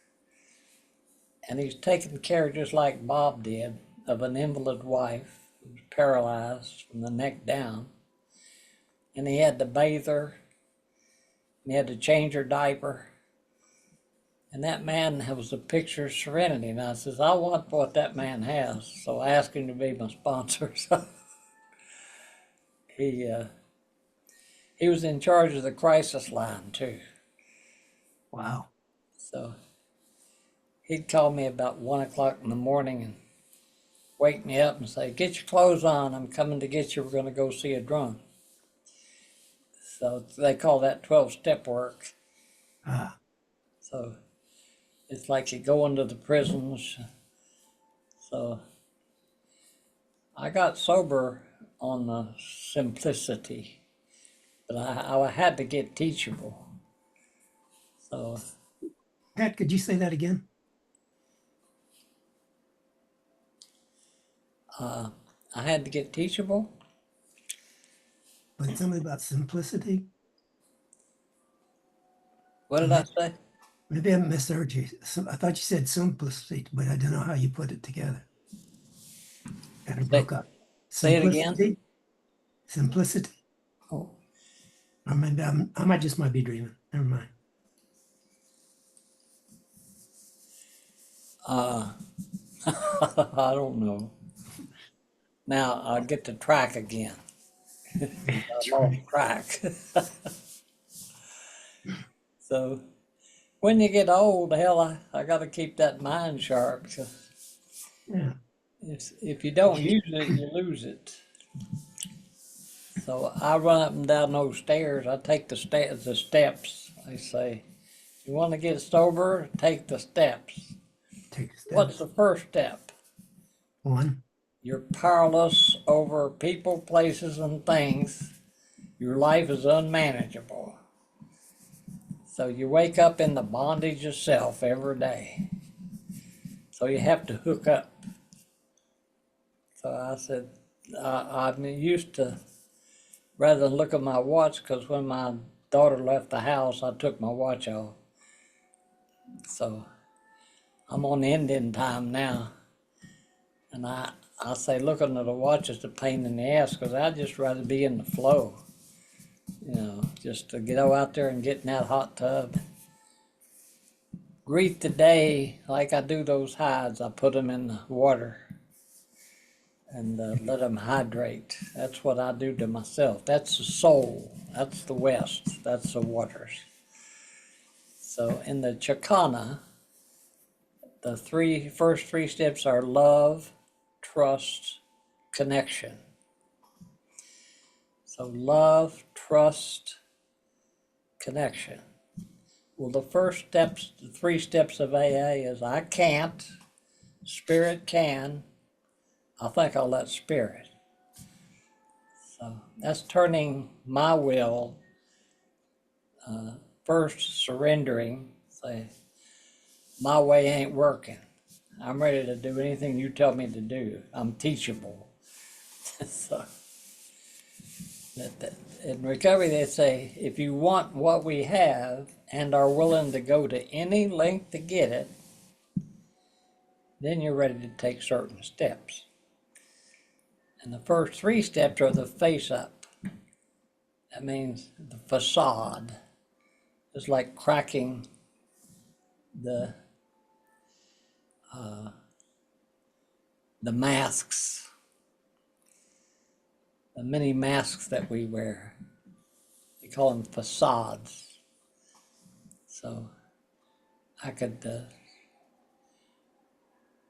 And he's taking care, just like Bob did, of an invalid wife who was paralyzed from the neck down. And he had to bathe her, and he had to change her diaper. And that man was a picture of serenity. And I says, I want what that man has. So I asked him to be my sponsor. So he was in charge of the crisis line too. Wow. So he'd call me about 1 o'clock in the morning and wake me up and say, get your clothes on, I'm coming to get you, we're going to go see a drunk. So they call that 12-step work. Ah, So it's like you go into the prisons. So I got sober on the simplicity, but I had to get teachable. So Pat, could you say that again? I had to get teachable. But something about simplicity? What did I say? Maybe I misheard you. I thought you said simplicity, but I don't know how you put it together. And it broke up. Say it again. Simplicity? Simplicity? Oh, Or maybe I might just might be dreaming. Never mind. I don't know. Now I'll get the track again. I lost track. So when you get old, hell, I got to keep that mind sharp, because Yeah. if you don't use it, you lose it. So I run up and down those stairs. I take the steps. They say, you want to get sober? Take the steps. Take What's steps. the first step? One. You're powerless over people, places, and things. Your life is unmanageable. So you wake up in the bondage of self every day. So you have to hook up. So I said, I'm used to, rather than look at my watch, because when my daughter left the house, I took my watch off. So I'm on Indian time now. And I say looking at a watch is a pain in the ass, because I'd just rather be in the flow. Just to go out there and get in that hot tub. Greet the day like I do those hides. I put them in the water and let them hydrate. That's what I do to myself. That's the soul. That's the West. That's the waters. So in the Chicana, the first three steps are love, trust, connection. So love, trust, connection. Well, the first steps, the three steps of AA is I can't, spirit can, I think I'll let spirit. So that's turning my will, first surrendering, say, my way ain't working. I'm ready to do anything you tell me to do. I'm teachable. So in recovery, they say, if you want what we have and are willing to go to any length to get it, then you're ready to take certain steps. And the first three steps are the face up. That means the facade. It's like cracking the masks, the many masks that we wear. They call them facades. So I could,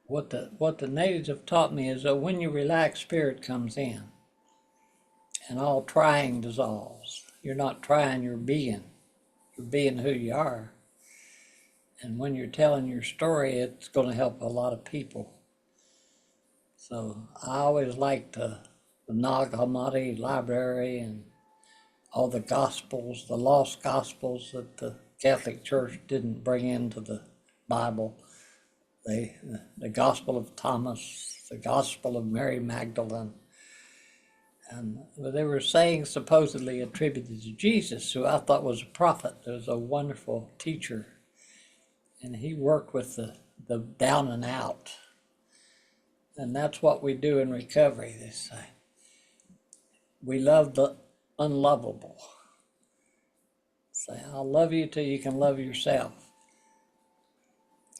what the natives have taught me is that when you relax, spirit comes in, and all trying dissolves. You're not trying, you're being. You're being who you are. And when you're telling your story, it's going to help a lot of people. So I always liked the Nag Hammadi library and all the gospels, the lost gospels that the Catholic Church didn't bring into the Bible. The Gospel of Thomas, the Gospel of Mary Magdalene. And they were saying supposedly attributed to Jesus, who I thought was a prophet. There was a wonderful teacher, and he worked with the down and out. And that's what we do in recovery, they say. We love the unlovable. Say, I'll love you till you can love yourself.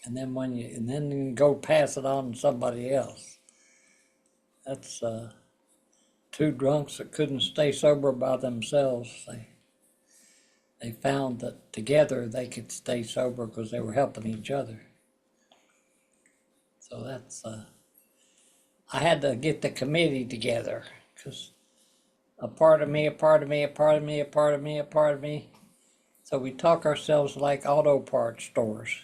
And then you can go pass it on to somebody else. That's two drunks that couldn't stay sober by themselves. They found that together they could stay sober because they were helping each other. So that's, I had to get the committee together because a part of me, a part of me, a part of me, a part of me, a part of me. So we talk ourselves like auto parts stores.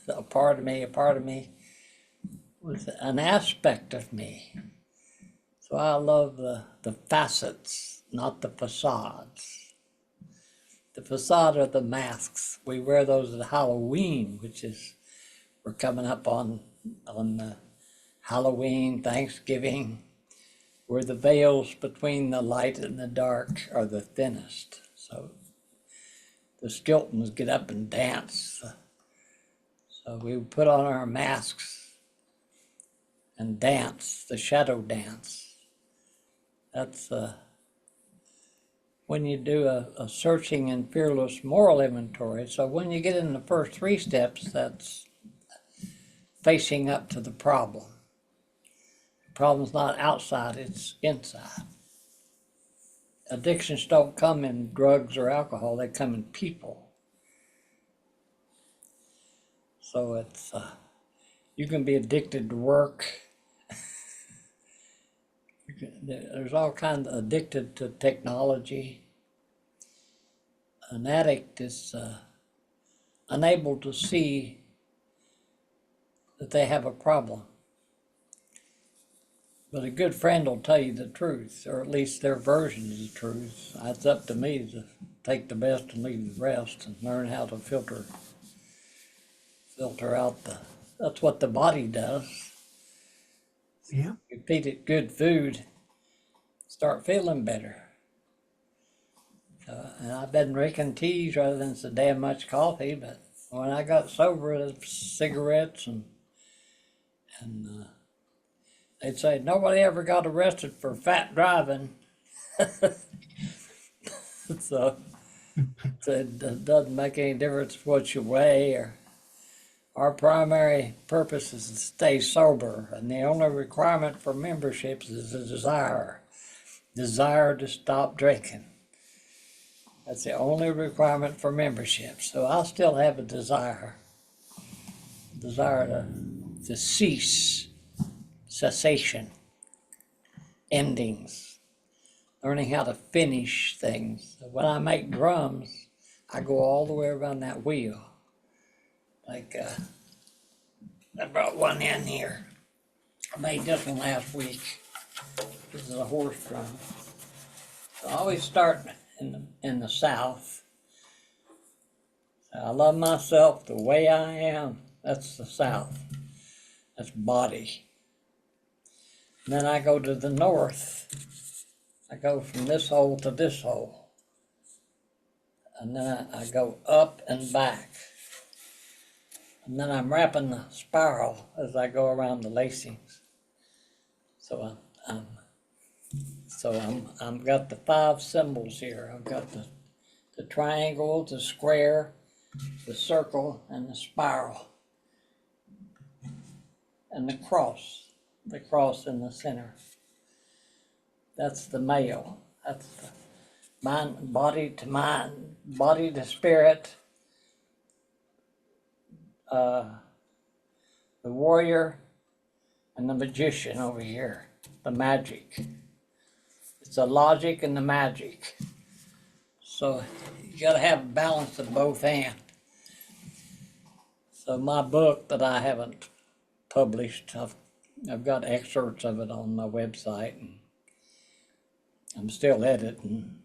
A part of me was an aspect of me. So I love the facets, not the facades. The facade are the masks. We wear those at Halloween, which is, we're coming up on Halloween, Thanksgiving, where the veils between the light and the dark are the thinnest. So the Skeltons get up and dance. So we put on our masks and dance, the shadow dance. That's when you do a searching and fearless moral inventory. So when you get in the first three steps, that's facing up to the problem. The problem's not outside, it's inside. Addictions don't come in drugs or alcohol, they come in people. So it's, you can be addicted to work. There's all kinds of addicted to technology. An addict is unable to see that they have a problem. But a good friend will tell you the truth, or at least their version of the truth. It's up to me to take the best and leave the rest and learn how to filter out that's what the body does. Yeah. You feed it good food, start feeling better. And I've been drinking teas rather than so damn much coffee, but when I got sober, it was cigarettes and they'd say nobody ever got arrested for fat driving. So it doesn't make any difference what you weigh. Or our primary purpose is to stay sober, and the only requirement for memberships is a desire to stop drinking. That's the only requirement for membership. So I still have a desire desire to cease, cessation, endings, learning how to finish things. When I make drums, I go all the way around that wheel. Like, I brought one in here. I made this one last week. This is a horse drum. So I always start in the South. I love myself the way I am. That's the South. That's body. And then I go to the North. I go from this hole to this hole. And then I go up and back. And then I'm wrapping the spiral as I go around the lacings. So I'm got the 5 symbols here. I've got the triangle, the square, the circle, and the spiral. And the cross in the center. That's the male. That's the mind, body to mind, body to spirit. The warrior and the magician over here, the magic. It's the logic and the magic. So you gotta have a balance of both hands. So my book that I haven't published, I've got excerpts of it on my website, and I'm still editing.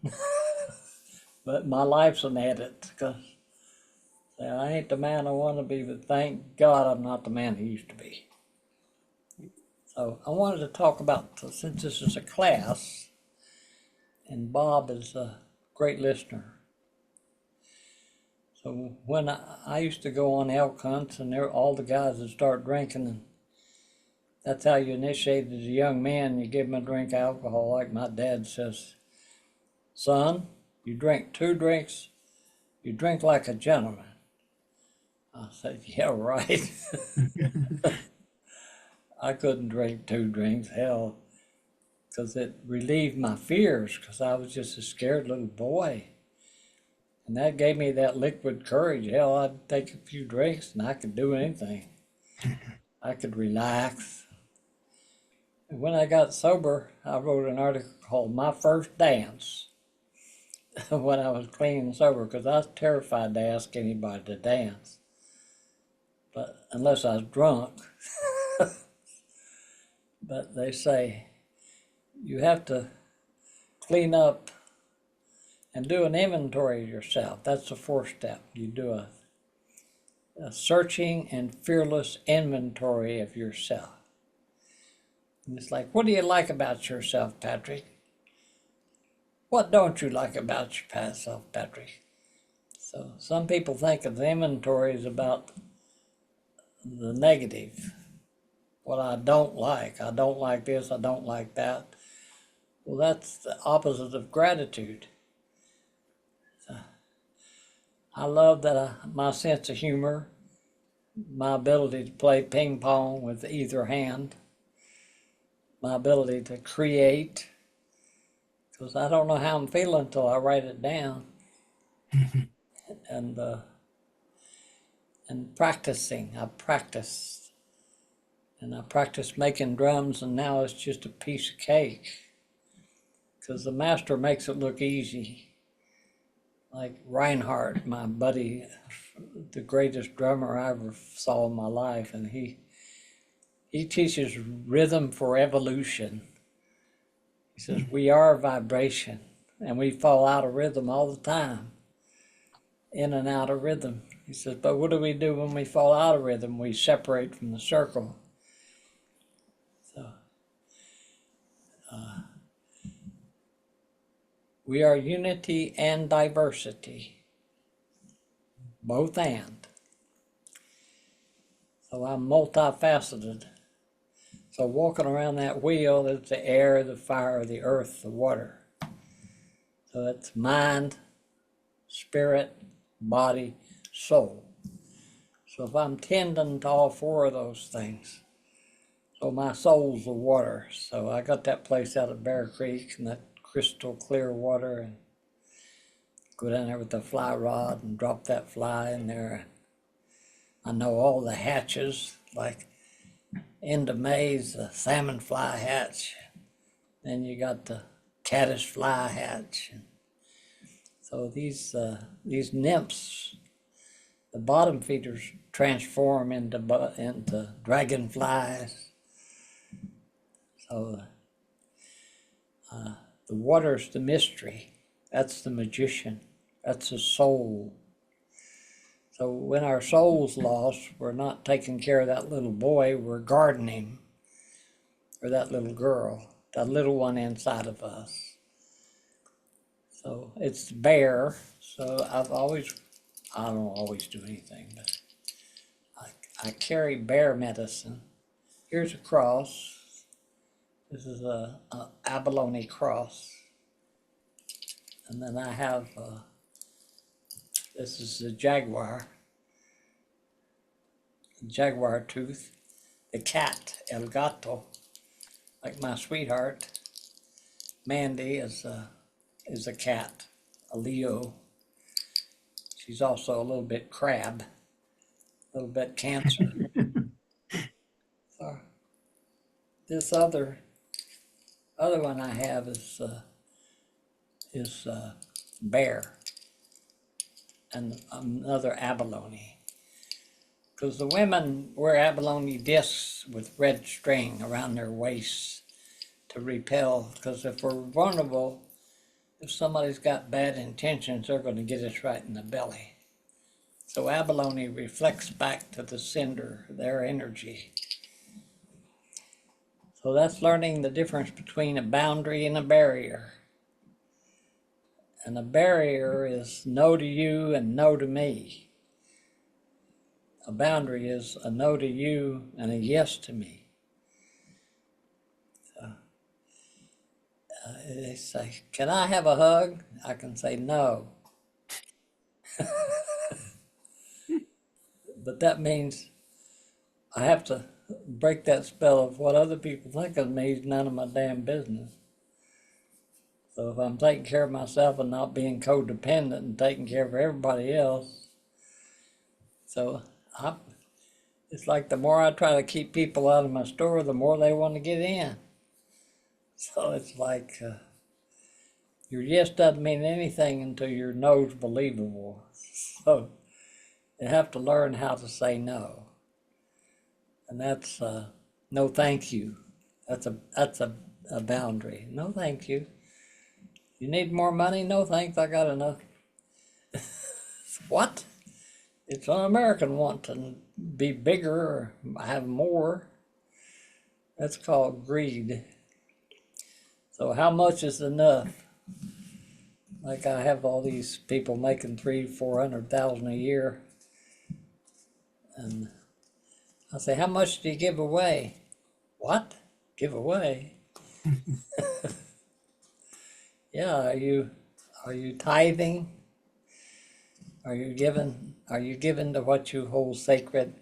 But my life's an edit, because I ain't the man I want to be, but thank God I'm not the man I used to be. So I wanted to talk about, since this is a class, and Bob is a great listener. So when I used to go on elk hunts, and all the guys would start drinking, and that's how you initiated a young man. You give him a drink of alcohol, like my dad says, son, you drink 2 drinks, you drink like a gentleman. I said, yeah, right. I couldn't drink 2 drinks, hell, because it relieved my fears, because I was just a scared little boy. And that gave me that liquid courage. Hell, I'd take a few drinks and I could do anything. I could relax. And when I got sober, I wrote an article called My First Dance when I was clean and sober, because I was terrified to ask anybody to dance. But unless I was drunk. But they say you have to clean up and do an inventory of yourself. That's the 4th step. You do a searching and fearless inventory of yourself. And it's like, what do you like about yourself, Patrick? What don't you like about yourself, Patrick? So some people think of the inventory as about the negative. What I don't like. I don't like this, I don't like that. Well, that's the opposite of gratitude. I love that my sense of humor, my ability to play ping pong with either hand, my ability to create, because I don't know how I'm feeling until I write it down. And practicing, I practiced. And I practiced making drums, and now it's just a piece of cake. Because the master makes it look easy. Like Reinhardt, my buddy, the greatest drummer I ever saw in my life, and he teaches rhythm for evolution. He says, we are vibration, and we fall out of rhythm all the time, in and out of rhythm. He says, but what do we do when we fall out of rhythm? We separate from the circle. So, we are unity and diversity, both and. So I'm multifaceted. So walking around that wheel, there's the air, the fire, the earth, the water. So it's mind, spirit, body, soul. So if I'm tending to all 4 of those things, so my soul's the water. So I got that place out at Bear Creek, and that crystal clear water, and go down there with the fly rod and drop that fly in there. I know all the hatches, like end of May's the salmon fly hatch. Then you got the caddis fly hatch. So these nymphs, the bottom feeders transform into dragonflies. So the water's the mystery. That's the magician. That's the soul. So when our soul's lost, we're not taking care of that little boy, we're guarding him, or that little girl, that little one inside of us. So it's bear. So I don't always do anything, but I carry bear medicine. Here's a cross. This is a abalone cross. And then I have, this is the jaguar tooth. The cat, El Gato, like my sweetheart. Mandy is a cat, a Leo. She's also a little bit crab, a little bit Cancer. So this other one I have is bear, and another abalone. Because the women wear abalone discs with red string around their waists to repel. Because if we're vulnerable, if somebody's got bad intentions, they're going to get us right in the belly. So abalone reflects back to the sender, their energy. So that's learning the difference between a boundary and a barrier. And a barrier is no to you and no to me. A boundary is a no to you and a yes to me. So, they say, can I have a hug? I can say no. But that means I have to break that spell of what other people think of me is none of my damn business. So if I'm taking care of myself and not being codependent and taking care of everybody else, so it's like the more I try to keep people out of my store, the more they want to get in. So it's like your yes doesn't mean anything until your no's believable. So you have to learn how to say no. And that's no thank you. That's a boundary. No thank you. You need more money? No thanks, I got enough. What? It's an American want to be bigger or have more. That's called greed. So how much is enough? Like I have all these people making 300,000-400,000 a year, and I say, how much do you give away? What? Give away? Yeah, are you tithing? Are you given to what you hold sacred?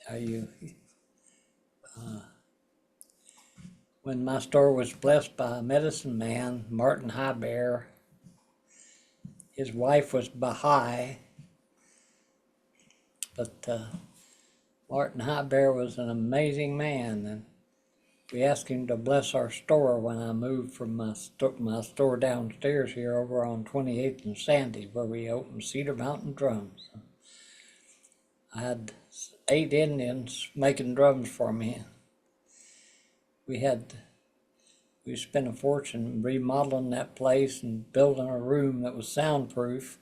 Are you when my store was blessed by a medicine man, Martin Highbear, his wife was Baha'i, but Martin Highbear was an amazing man, and we asked him to bless our store when I moved from my store downstairs here over on 28th and Sandy, where we opened Cedar Mountain Drums. I had 8 Indians making drums for me. We spent a fortune remodeling that place and building a room that was soundproof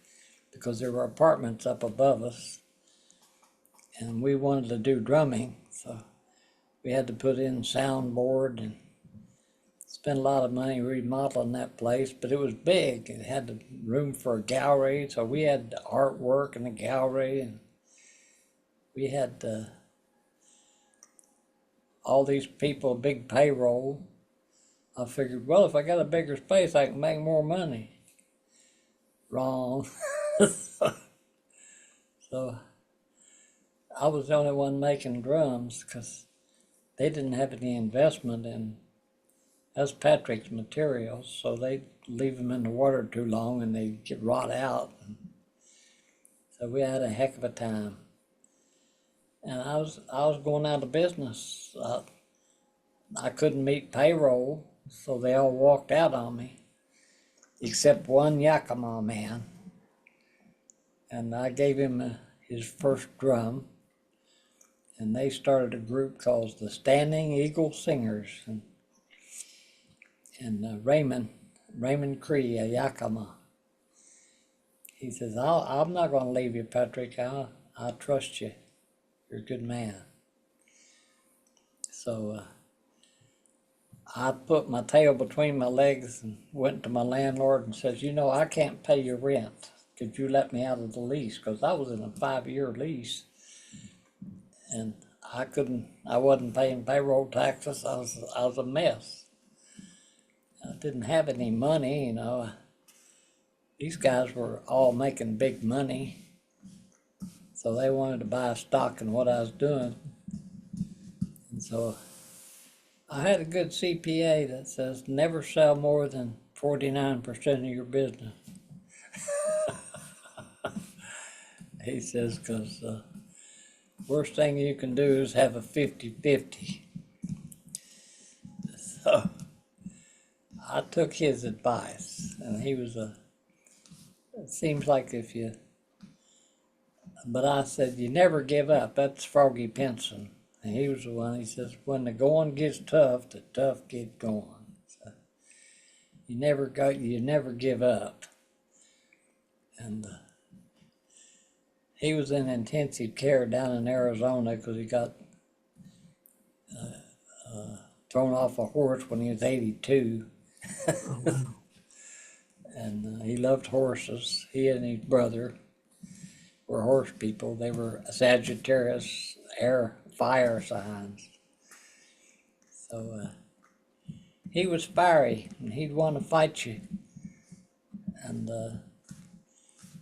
because there were apartments up above us, and we wanted to do drumming, so we had to put in soundboard and spent a lot of money remodeling that place, but it was big. It had the room for a gallery, so we had the artwork in the gallery, and we had all these people, big payroll. I figured, well, if I got a bigger space, I can make more money. Wrong. So I was the only one making drums because they didn't have any investment in that's Patrick's materials, so they leave them in the water too long and they get rot out. So So we had a heck of a time. And I was going out of business. I couldn't meet payroll, so they all walked out on me, except one Yakima man. And I gave him his first drum, and they started a group called the Standing Eagle Singers. And Raymond Cree, a Yakima, he says, I'm not going to leave you, Patrick. I trust you. You're a good man. So I put my tail between my legs and went to my landlord and says, I can't pay your rent. Could you let me out of the lease? Because I was in a 5-year lease, and I wasn't paying payroll taxes. I was a mess. I didn't have any money, These guys were all making big money, so they wanted to buy stock in what I was doing. And so I had a good CPA that says never sell more than 49% of your business. He says, because worst thing you can do is have a 50-50. So I took his advice, and he was it seems like but I said, you never give up. That's Froggy Pinson. And he was the one, he says, when the going gets tough, the tough get going. So you never give up. And he was in intensive care down in Arizona because he got thrown off a horse when he was 82. Oh, wow. And he loved horses. He and his brother were horse people. They were Sagittarius fire signs. So he was fiery, and he'd want to fight you. And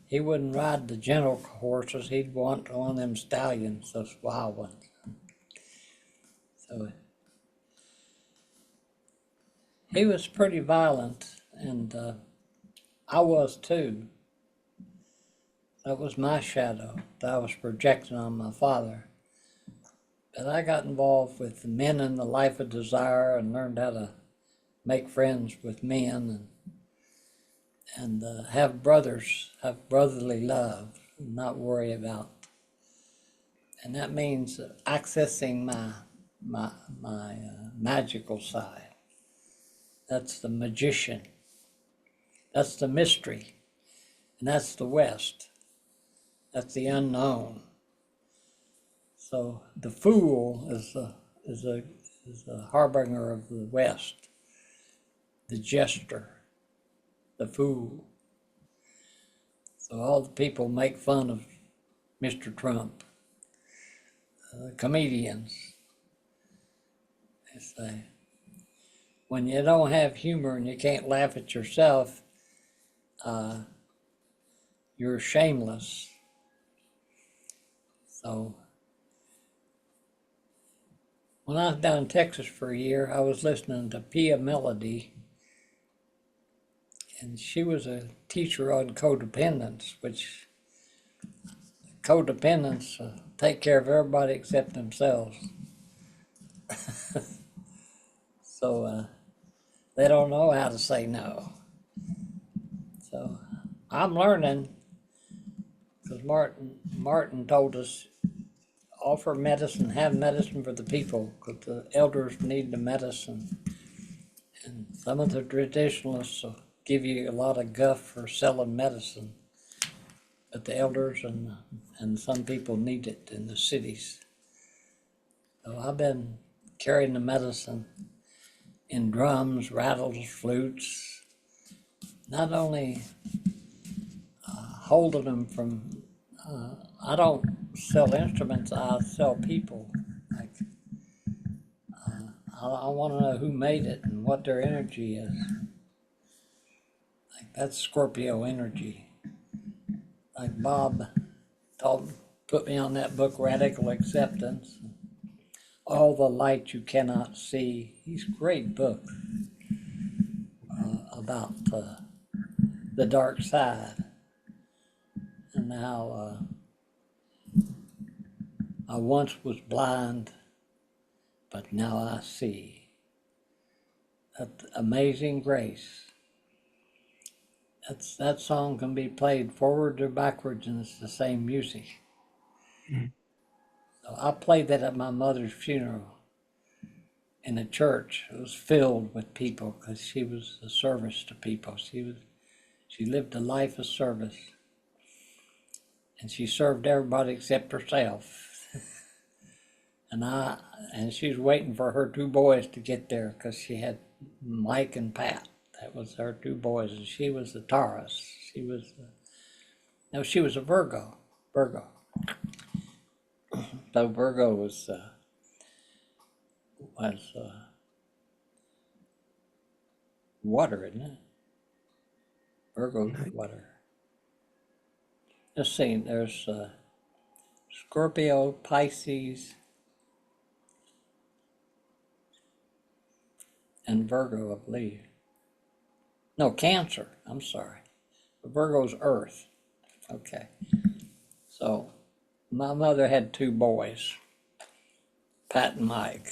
he wouldn't ride the gentle horses. He'd want one of them stallions, those wild ones. So he was pretty violent, and I was too. That was my shadow that I was projecting on my father. But I got involved with the Men in the Life of Desire and learned how to make friends with men and have brotherly love, and not worry about. And that means accessing my magical side. That's the magician. That's the mystery, and that's the West. That's the unknown. So the fool is a harbinger of the West. The jester, the fool. So all the people make fun of Mr. Trump. Comedians. They say, when you don't have humor and you can't laugh at yourself, you're shameless. So when I was down in Texas for a year, I was listening to Pia Melody, and she was a teacher on codependence, which codependents take care of everybody except themselves. So they don't know how to say no. So I'm learning, because Martin told us, offer medicine, have medicine for the people, because the elders need the medicine. And some of the traditionalists will give you a lot of guff for selling medicine, but the elders and some people need it in the cities. So I've been carrying the medicine in drums, rattles, flutes, not only holding them from, I don't sell instruments, I sell people. Like, I want to know who made it and what their energy is. Like, that's Scorpio energy. Like Bob put me on that book, Radical Acceptance. All the Light You Cannot See. He's a great book about the dark side and how I once was blind, but now I see. That amazing grace. That song can be played forward or backwards, and it's the same music. Mm. So I played that at my mother's funeral in a church. It was filled with people because she was a service to people. She lived a life of service, and she served everybody except herself. And she was waiting for her two boys to get there because she had Mike and Pat. That was her two boys, and she was the Taurus. She was a Virgo. So Virgo was water, isn't it? Virgo's water. Let's see. There's Scorpio, Pisces, and Virgo, I believe. No, Cancer. I'm sorry. Virgo's Earth. Okay. So my mother had two boys, Pat and Mike.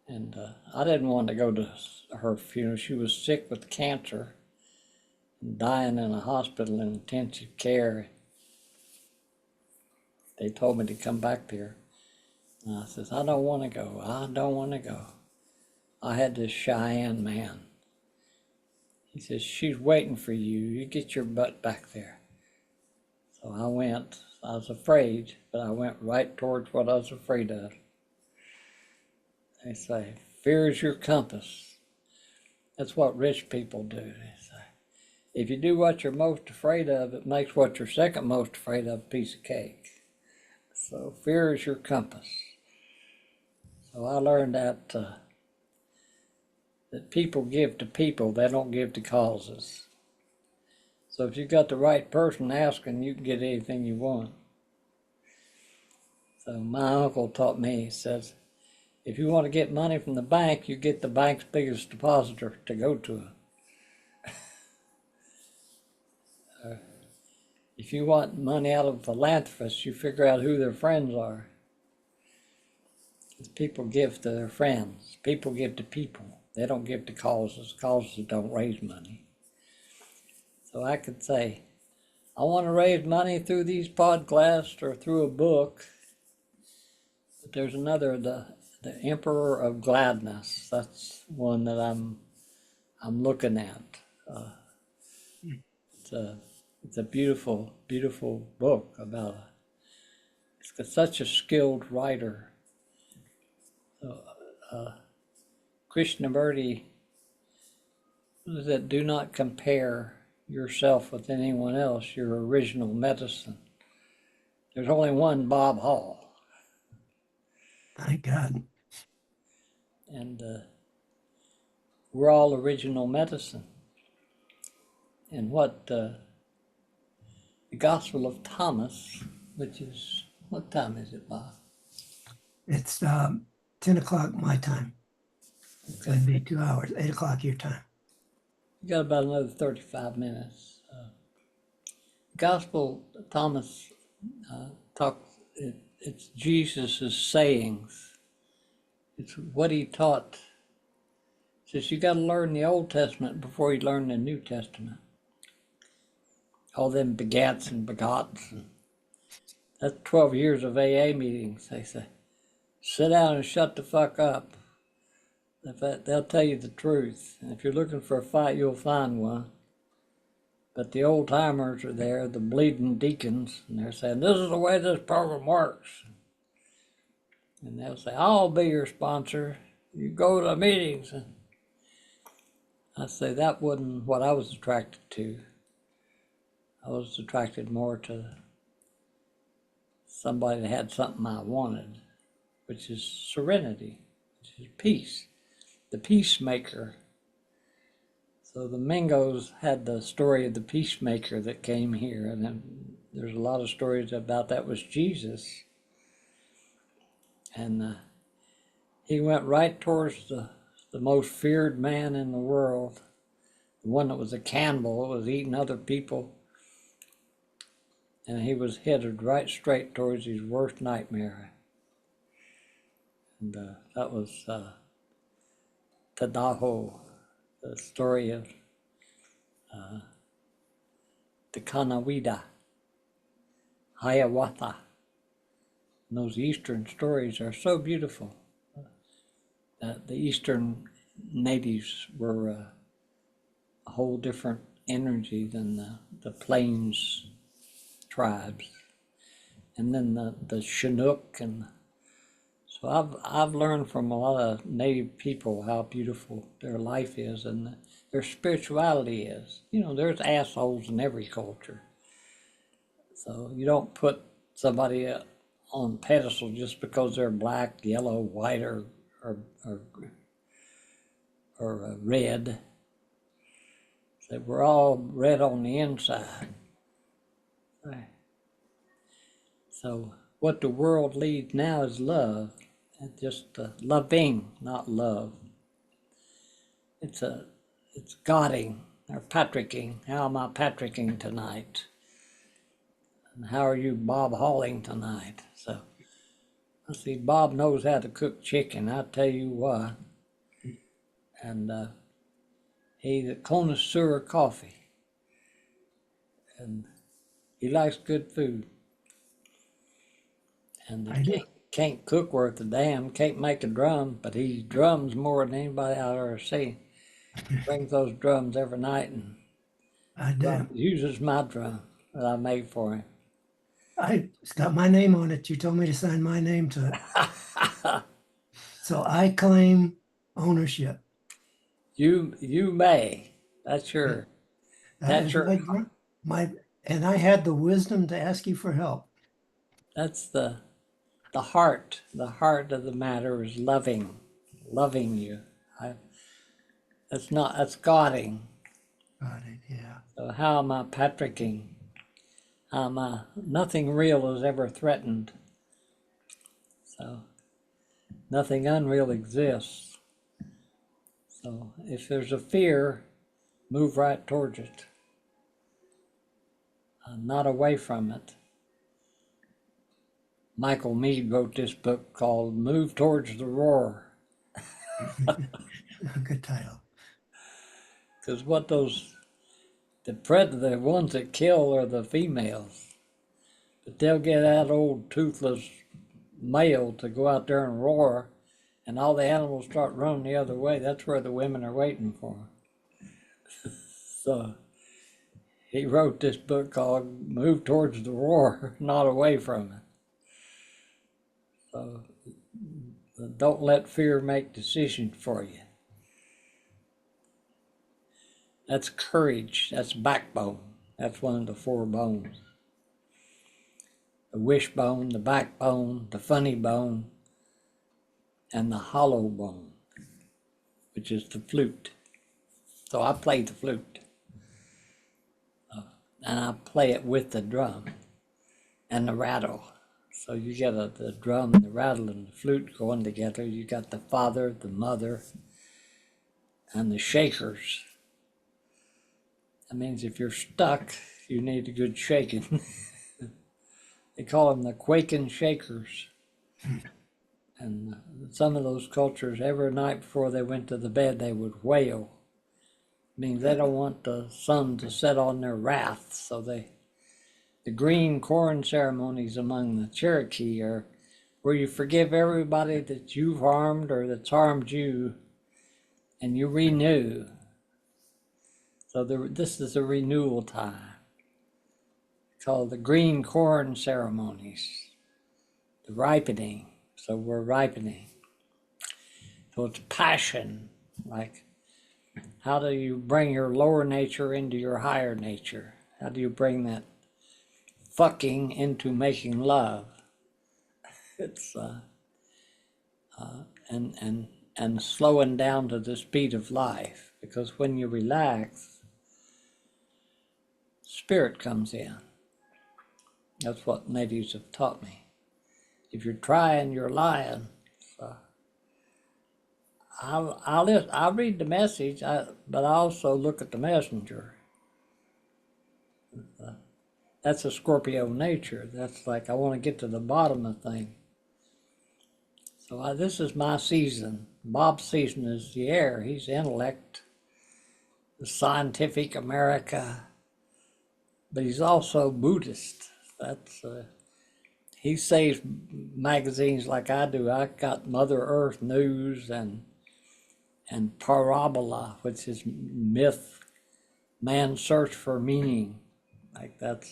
And I didn't want to go to her funeral. She was sick with cancer and dying in a hospital in intensive care. They told me to come back there. And I says, I don't want to go. I don't want to go. I had this Cheyenne man. He says, she's waiting for you. You get your butt back there. So I went. I was afraid, but I went right towards what I was afraid of. They say, fear is your compass. That's what rich people do. They say, if you do what you're most afraid of, it makes what you're second most afraid of a piece of cake. So fear is your compass. So I learned that people give to people, they don't give to causes. So if you've got the right person asking, you can get anything you want. So my uncle taught me, he says, if you want to get money from the bank, you get the bank's biggest depositor to go to it. If you want money out of philanthropists, you figure out who their friends are. People give to their friends. People give to people. They don't give to causes. Causes don't raise money. So I could say, I want to raise money through these podcasts or through a book. But there's another, the Emperor of Gladness. That's one that I'm looking at. It's a beautiful, beautiful book about it's got such a skilled writer. Krishnamurti said, do not compare yourself with anyone else, your original medicine. There's only one Bob Hall. Thank God. And we're all original medicine. And what the Gospel of Thomas, which is, what time is it, Bob? It's 10 o'clock my time. So it'd be 2 hours, 8 o'clock your time. You got about another 35 minutes. Gospel of Thomas it's Jesus' sayings. It's what he taught. It says you got to learn the Old Testament before you learn the New Testament. All them begats and begots. And that's 12 years of AA meetings. They say, sit down and shut the fuck up. They'll tell you the truth. And if you're looking for a fight, you'll find one. But the old timers are there, the bleeding deacons, and they're saying, this is the way this program works. And they'll say, I'll be your sponsor. You go to the meetings. And I say, that wasn't what I was attracted to. I was attracted more to somebody that had something I wanted, which is serenity, which is peace, the peacemaker. So the Mingos had the story of the peacemaker that came here, and then there's a lot of stories about that was Jesus. And he went right towards the most feared man in the world, the one that was a cannibal, was eating other people. and he was headed right straight towards his worst nightmare. And that was Tadaho, the story of the Kanawida, Hiawatha. And those Eastern stories are so beautiful. The Eastern natives were a whole different energy than the Plains tribes. And then the Chinook, and so I've learned from a lot of native people how beautiful their life is and their spirituality is. You know, there's assholes in every culture. So you don't put somebody on pedestal just because they're black, yellow, white, or, or red. So we're all red on the inside. Right. So what the world needs now is love, and just loving, not love. It's Godding or Patricking. How am I Patricking tonight? And how are you Bob Hauling tonight? So I see Bob knows how to cook chicken. I tell you what. And he's a connoisseur of coffee, and he likes good food. And he can't cook worth a damn, can't make a drum, but he drums more than anybody I've ever seen. He brings those drums every night and I do. uses my drum that I made for him. It's got my name on it. You told me to sign my name to it. So I claim ownership. You may. That's your That that's is your and I had the wisdom to ask you for help. that's the heart. The heart of the matter is loving you. That's Godding. Got it, yeah. So how am I Patricking? How am I? Nothing real is ever threatened. So nothing unreal exists. So if there's a fear, move right towards it, not away from it. Michael Meade wrote this book called Move Towards the Roar. Good title. Because the ones that kill are the females. But they'll get that old toothless male to go out there and roar, and all the animals start running the other way. That's where the women are waiting for them. So he wrote this book called Move Towards the Roar, not away from it. So don't let fear make decisions for you. That's courage. That's backbone. That's one of the four bones. The wishbone, the backbone, the funny bone, and the hollow bone, which is the flute. So I play the flute. And I play it with the drum and the rattle. So you get the drum, the rattle, and the flute going together. You got the father, the mother, and the shakers. That means if you're stuck, you need a good shaking. They call them the quaking shakers. And some of those cultures, every night before they went to the bed, they would wail. It means they don't want the sun to set on their wrath. So the green corn ceremonies among the Cherokee are where you forgive everybody that you've harmed or that's harmed you, and you renew. So this is a renewal time. It's called the green corn ceremonies, the ripening. So we're ripening. So it's passion, like how do you bring your lower nature into your higher nature? How do you bring that fucking into making love? It's and slowing down to the speed of life, because when you relax, spirit comes in. That's what natives have taught me. If you're trying, you're lying. So I'll read the message, but I also look at the messenger. that's a Scorpio nature. That's like, I want to get to the bottom of things. So this is my season. Bob's season is the air. He's intellect, the scientific America, but he's also Buddhist. That's he saves magazines like I do. I got Mother Earth News and Parabola, which is myth, man's search for meaning. Like that's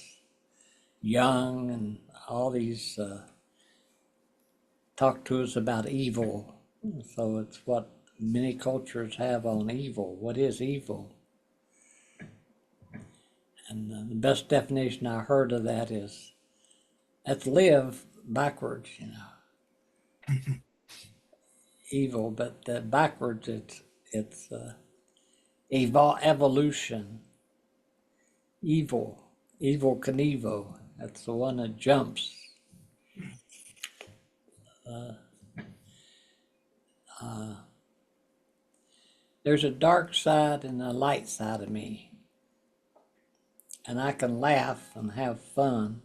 Young and all these talk to us about evil. So it's what many cultures have on evil. What is evil? And the best definition I heard of that is let's live backwards, you know. Evil, but backwards it's evolution. Evil Knievel. That's the one that jumps. There's a dark side and a light side of me. And I can laugh and have fun,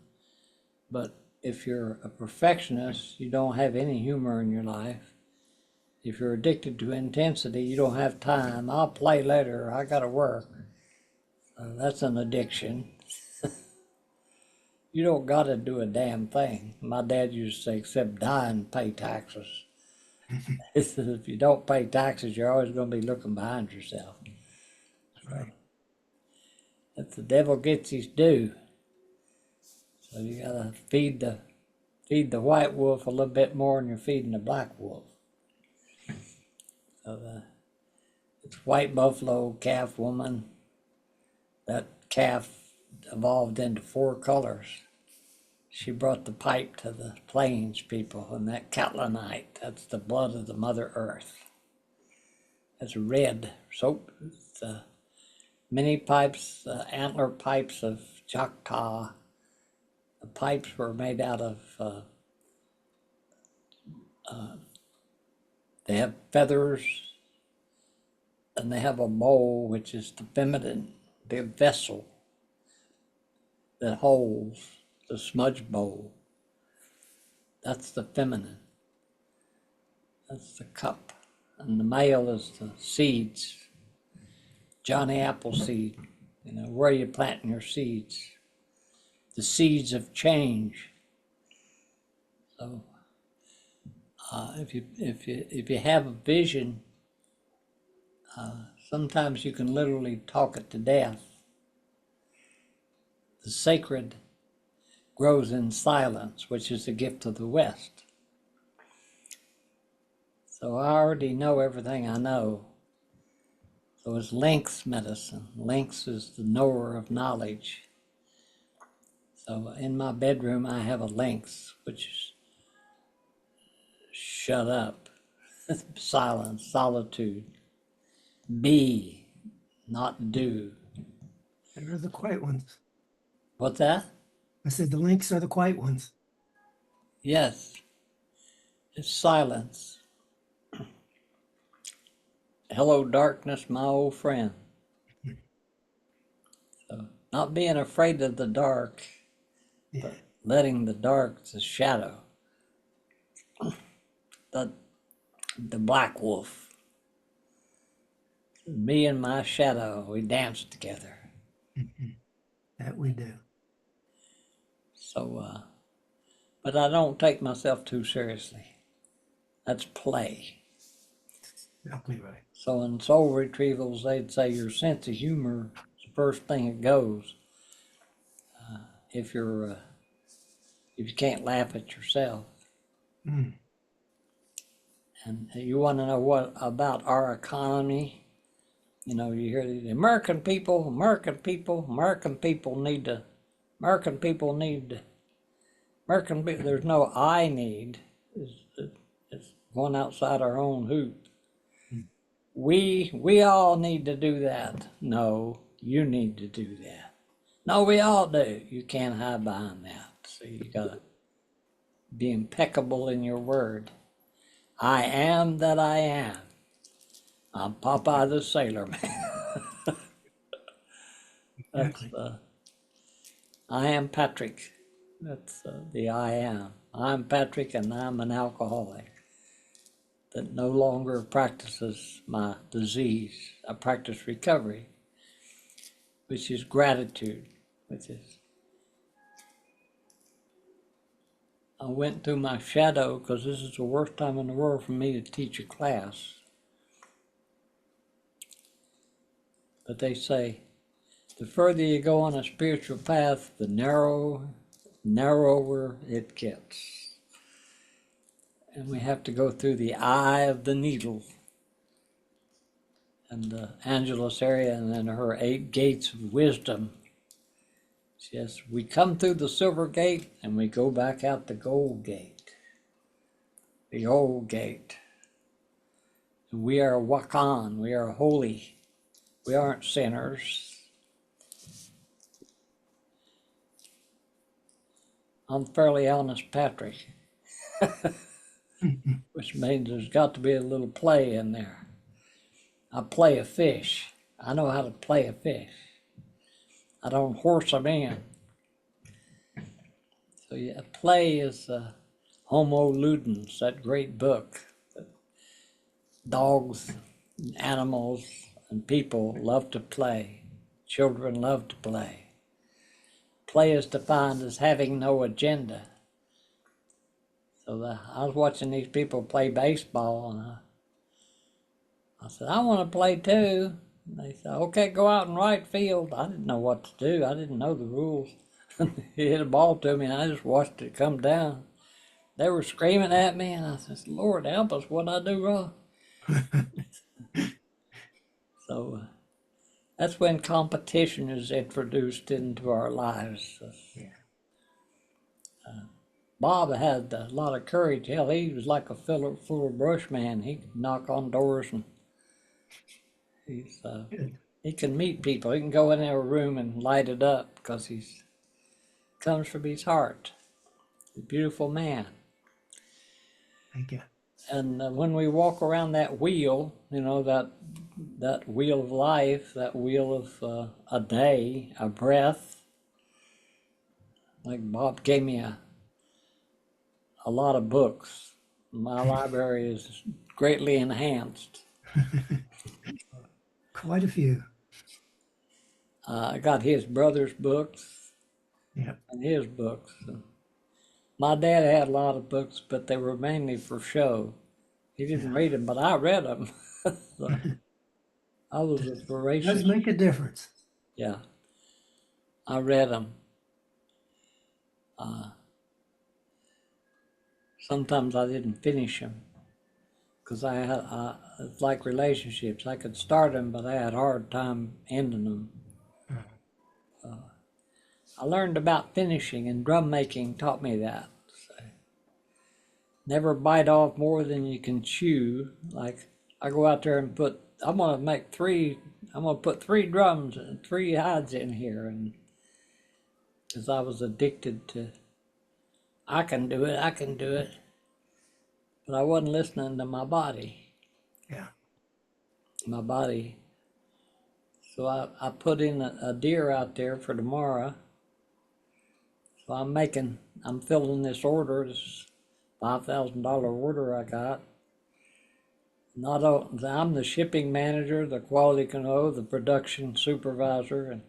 but if you're a perfectionist, you don't have any humor in your life. If you're addicted to intensity, you don't have time. I'll play later, I gotta work. That's an addiction. You don't gotta do a damn thing. My dad used to say, except die and pay taxes. He says, if you don't pay taxes, you're always gonna be looking behind yourself. Right. If the devil gets his due, so you gotta feed the white wolf a little bit more than you're feeding the black wolf. So it's white buffalo, calf woman. That calf evolved into 4 colors. She brought the pipe to the plains people, and that Catlinite, that's the blood of the Mother Earth. It's red soap. It's, mini pipes, antler pipes of Choctaw. The pipes were made out of, they have feathers, and they have a bowl, which is the feminine, the vessel that holds the smudge bowl. That's the feminine. That's the cup. And the male is the seeds. Johnny Appleseed. You know, where are you planting your seeds? The seeds of change. So if you have a vision, sometimes you can literally talk it to death. The sacred grows in silence, which is a gift of the West. So I already know everything I know. So it's lynx medicine. Lynx is the knower of knowledge. So in my bedroom, I have a lynx, which is shut up, silence, solitude, be, not do. They're the quiet ones. What's that? I said the lynx are the quiet ones. Yes, it's silence. Hello, darkness, my old friend. So not being afraid of the dark, Yeah. but letting the dark, the shadow, the black wolf. Me and my shadow, we dance together. That we do. So, but I don't take myself too seriously. That's play. Exactly right. So in soul retrievals, they'd say your sense of humor is the first thing that goes. If you can't laugh at yourself, Mm. and you want to know what about our economy, you know, you hear the American people need to, there's no I need, it's going outside our own hoop. We all need to do that. No, you need to do that. No, we all do. You can't hide behind that. So you gotta be impeccable in your word. I am that I am. I'm Popeye the Sailor Man. That's Exactly. I am Patrick. That's the I am. I'm Patrick and I'm an alcoholic that no longer practices my disease. I practice recovery, which is gratitude, which is I went through my shadow because this is the worst time in the world for me to teach a class. But they say the further you go on a spiritual path, the narrower it gets. And we have to go through the eye of the needle. And Angela's area, and then her 8 gates of wisdom. Yes, we come through the silver gate and we go back out the gold gate, the old gate. We are wakan, we are holy, we aren't sinners. I'm fairly honest Patrick, which means there's got to be a little play in there. I play a fish. I know how to play a fish. I don't horse them in. So yeah, play is Homo Ludens, that great book. Dogs, animals, and people love to play. Children love to play. Play is defined as having no agenda. So I was watching these people play baseball, and I said, I want to play too. And they said, okay, go out in right field. I didn't know what to do. I didn't know the rules. He hit a ball to me, and I just watched it come down. They were screaming at me, and I said, Lord help us, what did I do wrong? So that's when competition is introduced into our lives. Yeah. Bob had a lot of courage. Hell, he was like a full brush man. He could knock on doors, and he can meet people. He can go in their room and light it up because he's comes from his heart. He's a beautiful man. Thank you. And when we walk around that wheel, you know, that wheel of life, that wheel of a day, a breath, like Bob gave me a lot of books. My library is greatly enhanced. Quite a few. I got his brother's books Yeah. and his books. My dad had a lot of books, but they were mainly for show. He didn't read them, but I read them. So I was a It voracious. does make a difference. Yeah, I read them. Sometimes I didn't finish them because it's like relationships. I could start them, but I had a hard time ending them. I learned about finishing, and drum making taught me that. So, never bite off more than you can chew. Like I go out there and I'm gonna put 3 drums and 3 hides in here, and because I was addicted to, I can do it, but I wasn't listening to my body. Yeah. My body. So I put in a deer out there for tomorrow. So I'm filling this order, this $5,000 order I got. I'm the shipping manager, the quality control, the production supervisor, and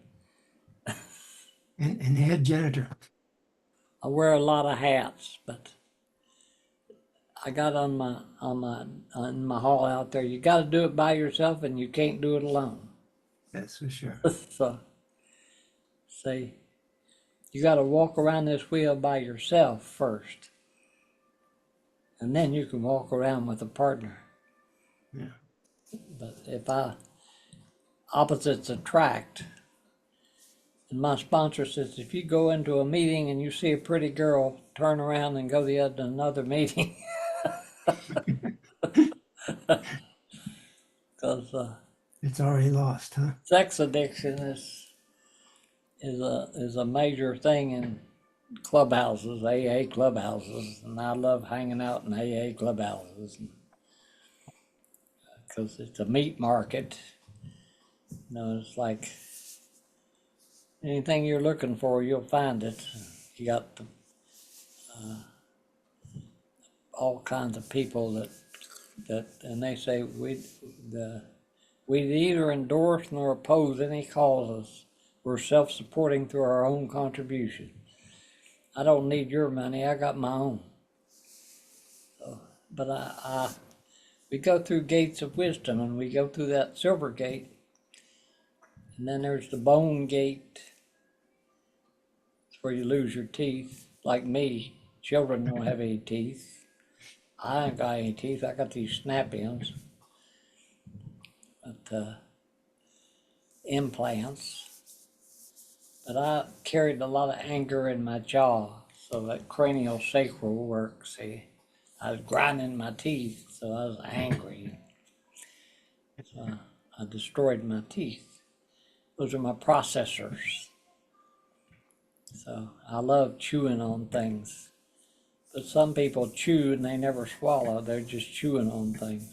And head janitor. I wear a lot of hats. But I got in my hall out there. You got to do it by yourself, and you can't do it alone. That's for sure. So, see, you got to walk around this wheel by yourself first, and then you can walk around with a partner. Yeah. But opposites attract. And my sponsor says, if you go into a meeting and you see a pretty girl, turn around and go to another meeting. Because It's already lost, huh? sex addiction is a major thing in clubhouses, AA clubhouses, and I love hanging out in AA clubhouses because it's a meat market. You know, it's like Anything you're looking for, you'll find it. You got all kinds of people and they say we neither endorse nor oppose any causes. We're self-supporting through our own contribution. I don't need your money. I got my own. So, but we go through gates of wisdom, and we go through that silver gate, and then there's the bone gate. It's where you lose your teeth. Like me, children don't have any teeth. I ain't got any teeth. I got these snap-ins, but implants. But I carried a lot of anger in my jaw, so that cranial sacral work, see, I was grinding my teeth, so I was angry. So I destroyed my teeth. Those are my processors. So I love chewing on things. But some people chew and they never swallow, they're just chewing on things.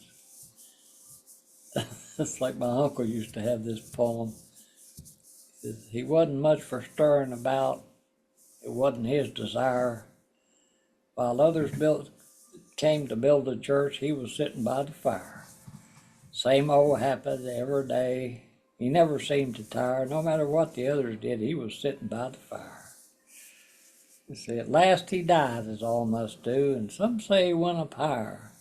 It's like my uncle used to have this poem. He wasn't much for stirring about. It wasn't his desire. While others came to build a church, he was sitting by the fire. Same old happened every day. He never seemed to tire. No matter what the others did, he was sitting by the fire. You see, at last he died, as all must do, and some say he went up higher.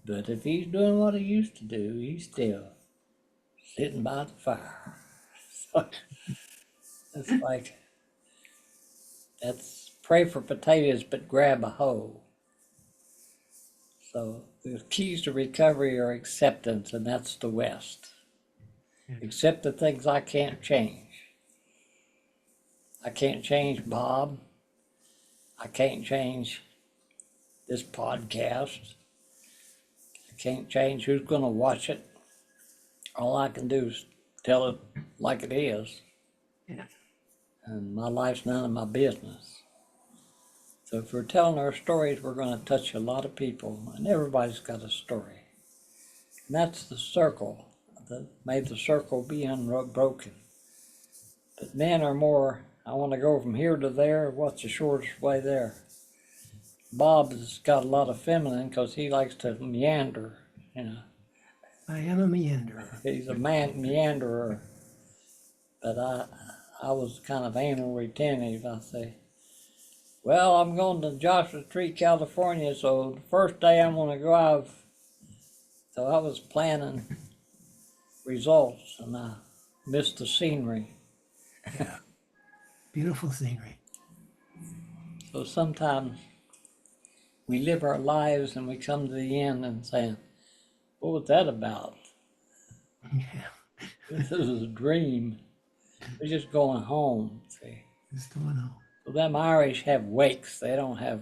But if he's doing what he used to do, he's still sitting by the fire. So it's like, that's pray for potatoes, but grab a hoe. So the keys to recovery are acceptance, and that's the West. Accept the things I can't change. I can't change Bob. I can't change this podcast. I can't change who's going to watch it. All I can do is tell it like it is. Yeah. And my life's none of my business. So if we're telling our stories, we're going to touch a lot of people, and everybody's got a story. And that's the circle. May the circle be unbroken. But men are more, I want to go from here to there, what's the shortest way there? Bob has got a lot of feminine because he likes to meander, you know. I am a meanderer. He's a meanderer. But I was kind of anal retentive. I say, well, I'm going to Joshua Tree, California, so the first day I'm going to go out. So I was planning results, and I missed the scenery. Yeah. Beautiful scenery. So sometimes we live our lives and we come to the end and saying, what was that about? Yeah. This is a dream. We're just going home, see. What's going on? So them Irish have wakes. They don't have,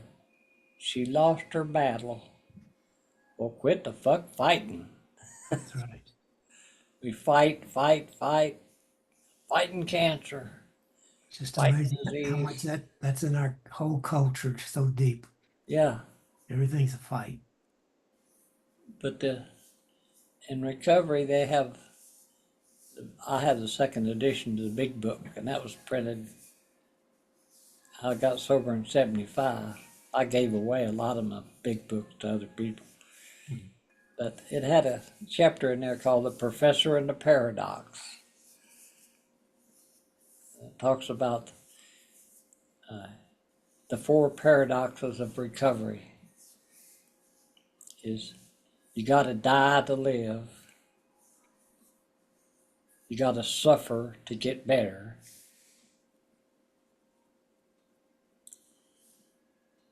she lost her battle. Well, quit the fuck fighting. That's right. We fighting cancer. Just Fighting amazing how disease. much that's in our whole culture, so deep. Yeah, Everything's a fight. but in recovery they have, I have the second edition to the big book, and that was printed, I got sober in 75. I gave away a lot of my big books to other people. But it had a chapter in there called The Professor and the Paradox. It talks about the four paradoxes of recovery. Is you got to die to live. You got to suffer to get better.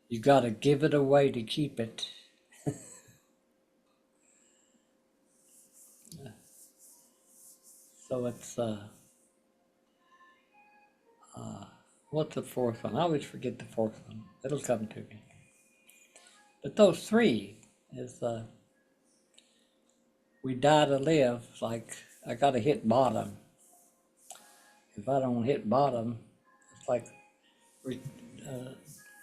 You got to give it away to keep it. So it's, what's the fourth one? I always forget the fourth one. It'll come to me. But those three is, we die to live. Like, I got to hit bottom. If I don't hit bottom, it's like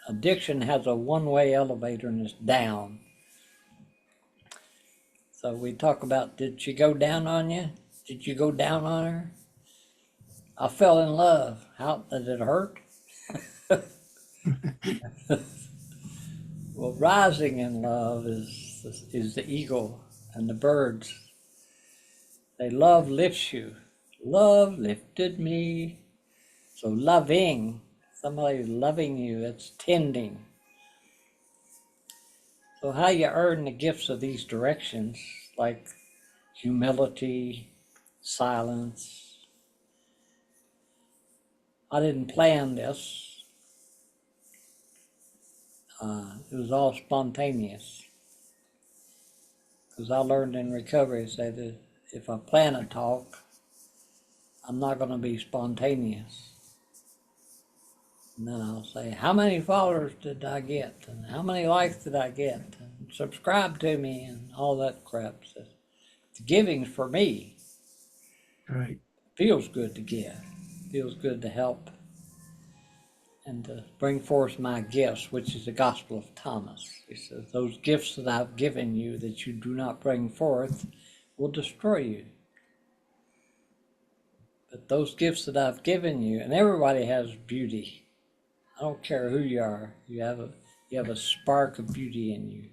addiction has a one-way elevator and it's down. So we talk about, did she go down on you? Did you go down on her? I fell in love. How did it hurt? Well, rising in love is the eagle and the birds. They love lifts you. Love lifted me. So loving, somebody loving you, that's tending. So how you earn the gifts of these directions, like humility, silence. I didn't plan this. It was all spontaneous. Because I learned in recovery, say that if I plan a talk, I'm not going to be spontaneous. And then I'll say, how many followers did I get? And how many likes did I get? And subscribe to me and all that crap. So the giving's for me. Right. Feels good to give. Feels good to help and to bring forth my gifts, which is the Gospel of Thomas. He says, those gifts that I've given you that you do not bring forth will destroy you. But those gifts that I've given you, and everybody has beauty. I don't care who you are. You have a spark of beauty in you.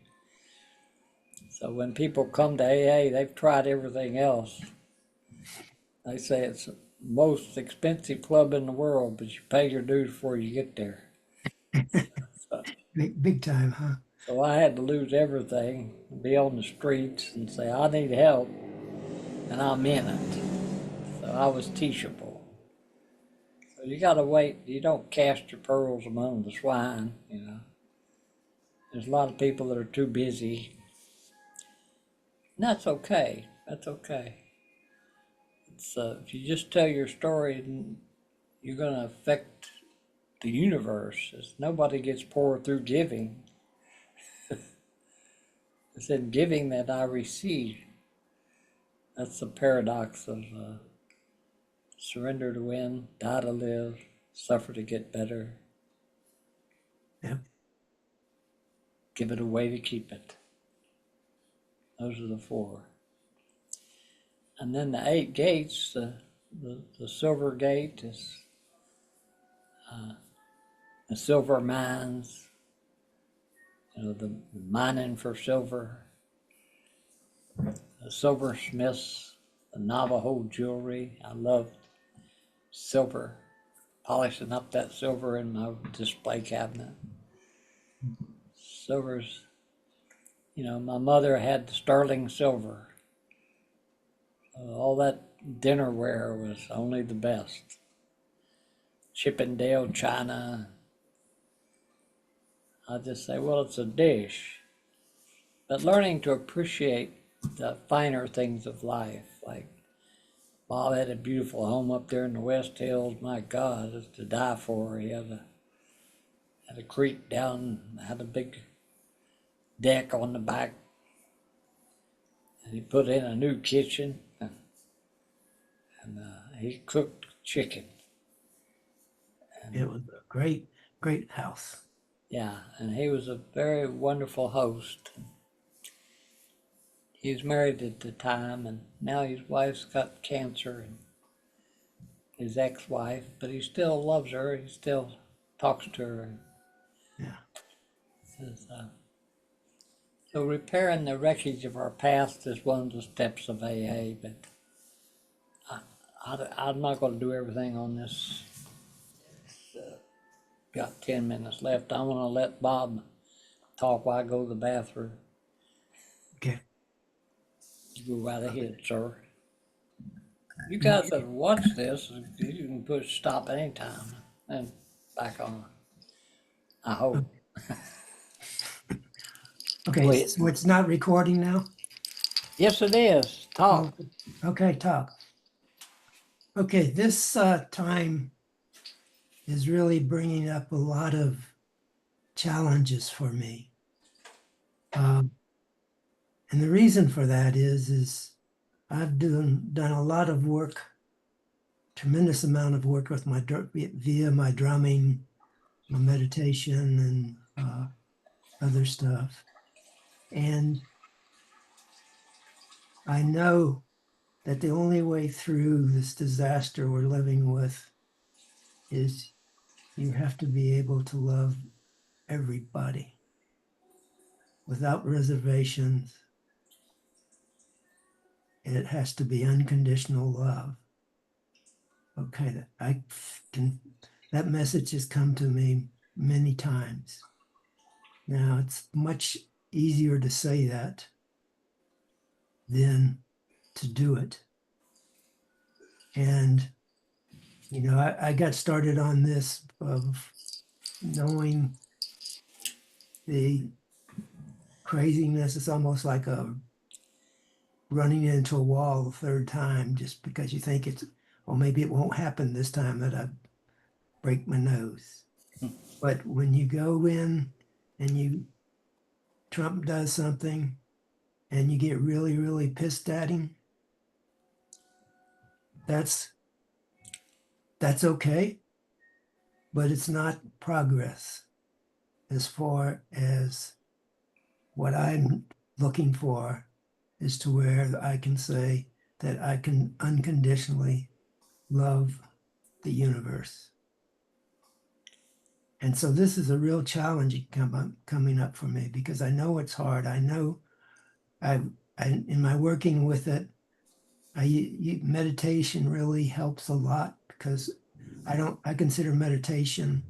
So when people come to AA, they've tried everything else. They say it's the most expensive club in the world, but you pay your dues before you get there. So, Big time, huh? so I had to lose everything, be on the streets and say, I need help, and I'm in it. So I was teachable. So you gotta wait. You don't cast your pearls among the swine, you know. There's a lot of people that are too busy. And that's okay. That's okay. It's, if you just tell your story, you're going to affect the universe. Nobody gets poor through giving. It's in giving that I receive. That's the paradox of surrender to win, die to live, suffer to get better, Yep. give it away to keep it. Those are the four. And then the 8 gates, the silver gate is the silver mines, the mining for silver, the silversmiths, the Navajo jewelry. I love silver, polishing up that silver in my display cabinet. Silver's, my mother had sterling silver. All that dinnerware was only the best. Chippendale china. I just say, well, it's a dish. But learning to appreciate the finer things of life, like Bob had a beautiful home up there in the West Hills. My God, it's to die for. He had a creek down, had a big deck on the back, and he put in a new kitchen, and he cooked chicken. And, It was a great, great house. yeah, and he was a very wonderful host. He was married at the time, and now his wife's got cancer, and his ex-wife, but he still loves her. He still talks to her. And Yeah. says, so repairing the wreckage of our past is one of the steps of AA, but I'm not going to do everything on this. Got 10 minutes left. I'm going to let Bob talk while I go to the bathroom. Okay. You go right ahead, sir. You guys that watch this, you can push stop anytime and back on. I hope. Okay. Wait. So it's not recording now? Yes, it is. Talk. Okay, talk. Okay, this time is really bringing up a lot of challenges for me. And the reason for that is I've done a lot of work, tremendous amount of work with via my drumming, my meditation, and other stuff. And I know that the only way through this disaster we're living with is you have to be able to love everybody without reservations. It has to be unconditional love. Okay, that message has come to me many times. Now it's much easier to say that than to do it. And, I got started on this of knowing the craziness. It's almost like a running into a wall the third time just because you think well, maybe it won't happen this time that I break my nose. But when you go in and Trump does something and you get really, really pissed at him, that's okay, but it's not progress as far as what I'm looking for is to where I can say that I can unconditionally love the universe. And so this is a real challenge coming up for me because I know it's hard. I know in my working with it, meditation really helps a lot because I consider meditation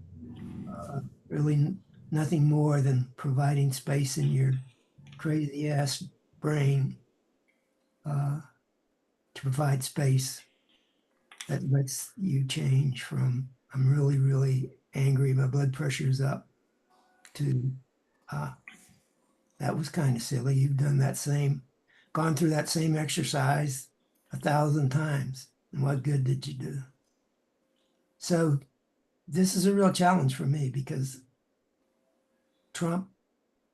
really nothing more than providing space in your crazy ass brain uh, to provide space that lets you change from I'm really, really angry, my blood pressure's up to uh, that was kind of silly. You've gone through that same exercise 1,000 times. And what good did you do? So this is a real challenge for me because Trump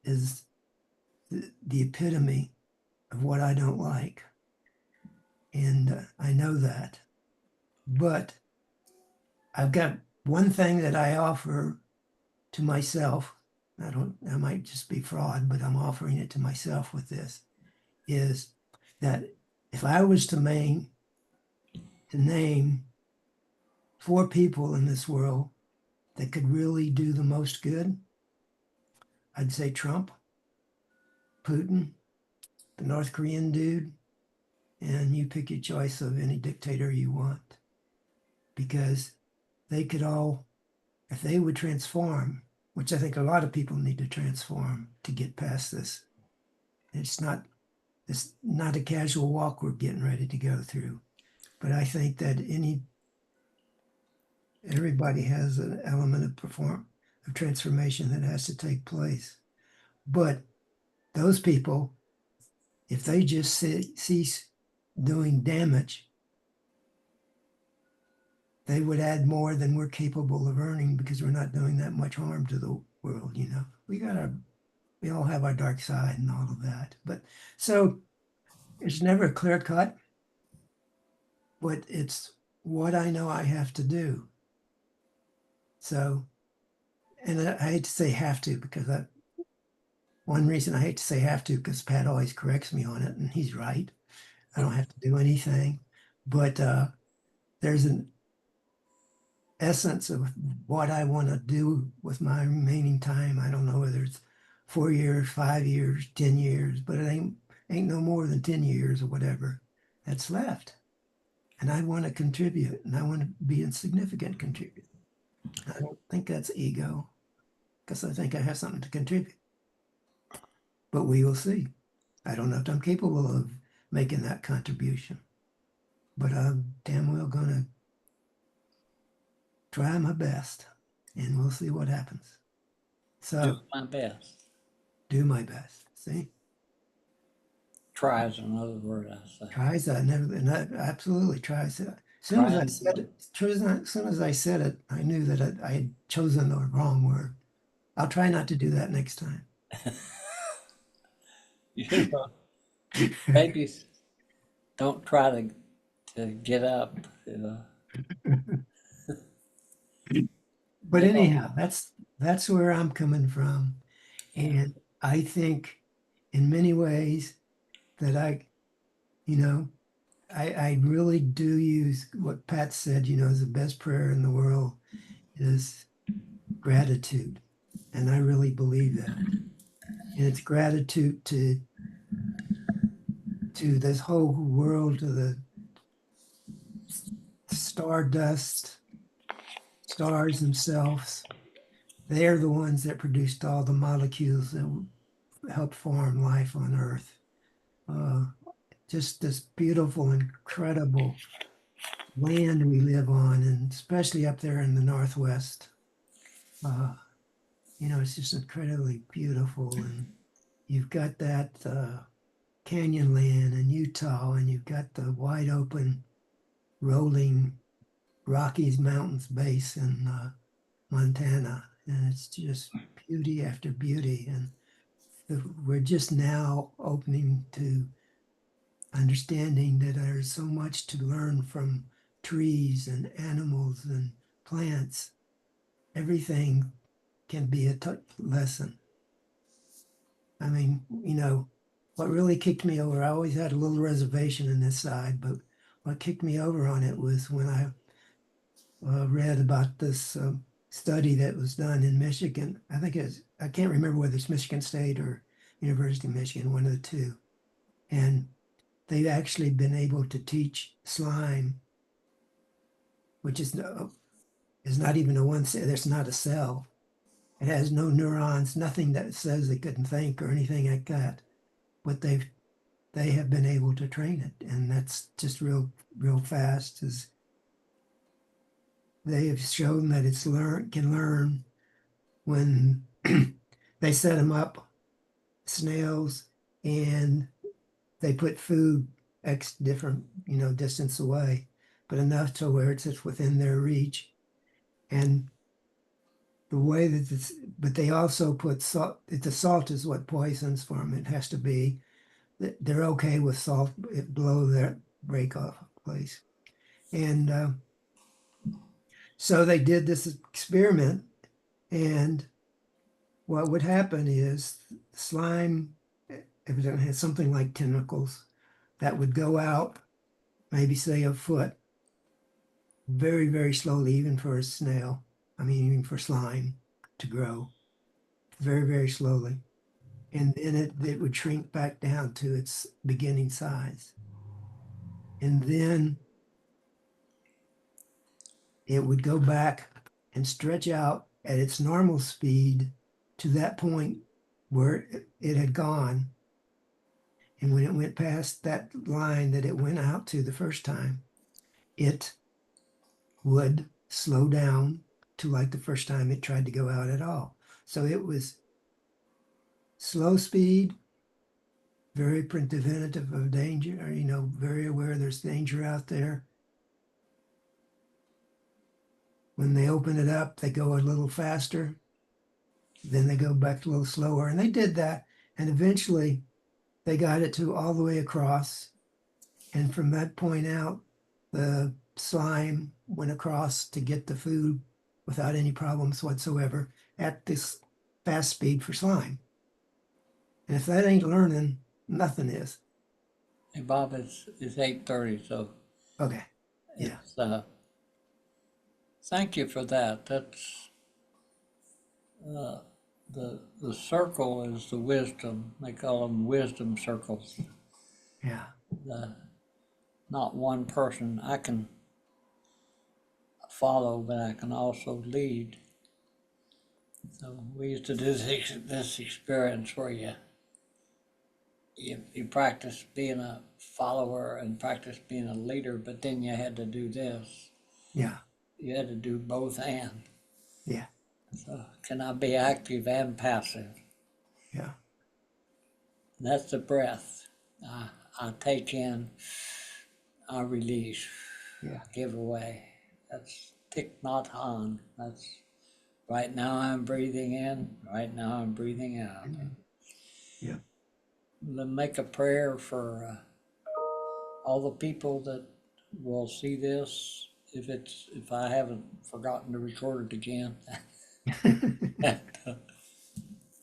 is the epitome of what I don't like. And I know that. But I've got one thing that I offer to myself. I might just be fraud, but I'm offering it to myself with this, is that if I was to name 4 people in this world that could really do the most good, I'd say Trump, Putin, the North Korean dude, and you pick your choice of any dictator you want. Because they could all, if they would transform, which I think a lot of people need to transform to get past this. It's not a casual walk we're getting ready to go through. But I think that everybody has an element of transformation that has to take place. But those people, if they just cease doing damage, they would add more than we're capable of earning because we're not doing that much harm to the world. We all have our dark side and all of that. But so it's never clear cut, but it's what I know I have to do. So, and I hate to say have to because one reason I hate to say have to because Pat always corrects me on it, and he's right. I don't have to do anything, but there's an essence of what I want to do with my remaining time. I don't know whether it's 4 years, 5 years, 10 years, but it ain't no more than 10 years or whatever that's left. And I want to contribute, and I want to be a significant contributor. I don't think that's ego, because I think I have something to contribute. But we will see. I don't know if I'm capable of making that contribution, but I'm damn well going to try my best, and we'll see what happens. Do So my best. do my best. See, Try is another word I say. tries. I never, and I absolutely tries. As soon as Try I and said it, as soon as I said it, I knew that I had chosen the wrong word. I'll try not to do that next time. you know, maybe don't try to get up. But You know, anyhow, that's where I'm coming from, and I think in many ways that you know, I really do use what Pat said, is the best prayer in the world is gratitude. And I really believe that. And it's gratitude to this whole world, to the stardust, stars themselves. They're the ones that produced all the molecules that help form life on Earth. Uh, just this beautiful, incredible land we live on, and especially up there in the Northwest. Uh, it's just incredibly beautiful. And you've got that canyon land in Utah, and you've got the wide open, rolling Rockies Mountains base in Montana. And it's just beauty after beauty. And we're just now opening to understanding that there's so much to learn from trees and animals and plants. Everything can be a lesson. I mean, what really kicked me over, I always had a little reservation in this side, but what kicked me over on it was when I read about this study that was done in Michigan. I can't remember whether it's Michigan State or University of Michigan, one of the two. And they've actually been able to teach slime, which is not even a one cell, there's not a cell. It has no neurons, nothing that says it couldn't think or anything like that. But they have been able to train it, and that's just real fast. Is they have shown that can learn when they set them up, snails, and they put food X different, distance away, but enough to where it's just within their reach. And the way that but they also put salt, the salt is what poisons for them. It has to be, they're okay with salt below their break off place. And so they did this experiment, and what would happen is slime, if it had something like tentacles, that would go out, maybe say a foot, very, very slowly, even for a snail. I mean, even for slime to grow, very, very slowly. And then it would shrink back down to its beginning size. And then it would go back and stretch out at its normal speed to that point where it had gone. And when it went past that line that it went out to the first time, it would slow down to like the first time it tried to go out at all. So it was slow speed, very preventative of danger, or, very aware there's danger out there. When they open it up, they go a little faster, then they go back a little slower. And they did that. And eventually they got it to all the way across. And from that point out, the slime went across to get the food without any problems whatsoever at this fast speed for slime. And if that ain't learning, nothing is. Hey, Bob, it's 8:30, so Okay. Yeah. it's, thank you for that. That's, the circle is the wisdom. They call them wisdom circles. Yeah. Not one person I can follow, but I can also lead. So we used to do this experience where you practice being a follower and practice being a leader, but then you had to do this. Yeah. You had to do both and. Yeah. So can I be active and passive? Yeah. That's the breath. I take in, I release, Yeah. give away. That's Thich Nhat Hanh. That's right now I'm breathing in, right now I'm breathing out. Yeah. Then make a prayer for all the people that will see this. If I haven't forgotten to record it again.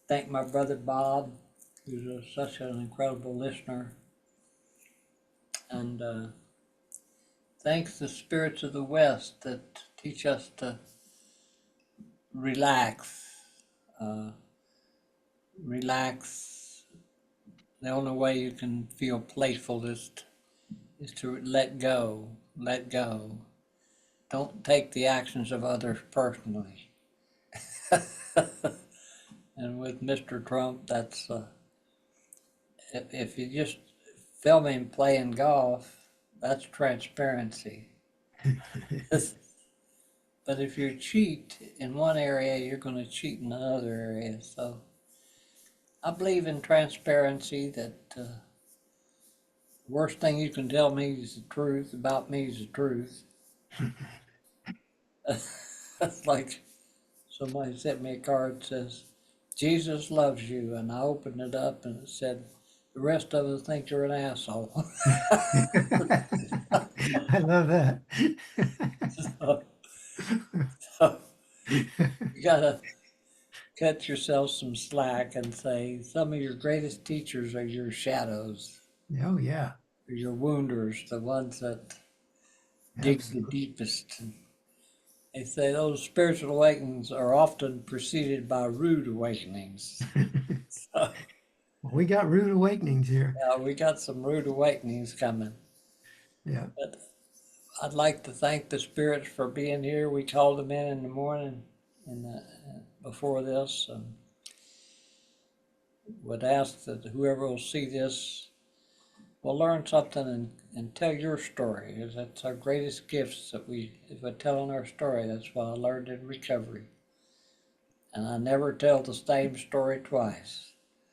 Thank my brother Bob, who's such an incredible listener, and thanks the spirits of the West that teach us to relax. Uh, relax. The only way you can feel playful is to let go. Let go. Don't take the actions of others personally. And with Mr. Trump, that's if you just film him playing golf, that's transparency. But if you cheat in one area, you're going to cheat in another area. So I believe in transparency. That worst thing you can tell me is the truth about me is the truth. That's like somebody sent me a card that says, Jesus loves you. And I opened it up and it said, the rest of us think you're an asshole. I love that. So, so you got to cut yourself some slack and say, some of your greatest teachers are your shadows, Oh, yeah, your wounders, the ones that dig the absolutely. deepest. And they say those spiritual awakenings are often preceded by rude awakenings. So, Well, we got rude awakenings here. yeah, we got some rude awakenings coming. Yeah. But I'd like to thank the spirits for being here. We called them in the morning and before this. Would ask that whoever will see this will learn something and tell your story. Because that's our greatest gifts that if we're telling our story. That's what I learned in recovery. And I never tell the same story twice.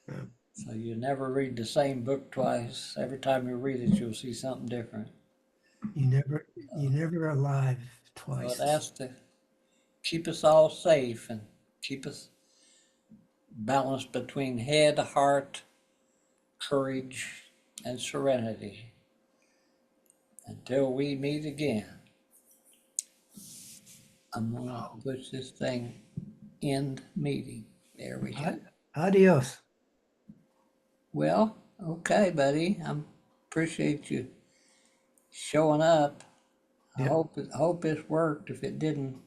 Yeah. So you never read the same book twice. Every time you read it, you'll see something different. You never alive So it twice. has to keep us all safe and keep us balanced between head, heart, courage, and serenity. Until we meet again, I'm going to Oh, push this thing end meeting. There we go. adios. Well, okay, buddy. I appreciate you showing up. I Yep. hope this worked. If it didn't,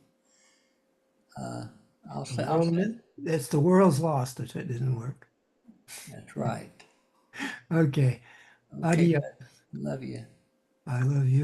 I'll say That's the world's lost if it didn't work. that's right. Okay. Okay, Adios. bud. Love you. I love you.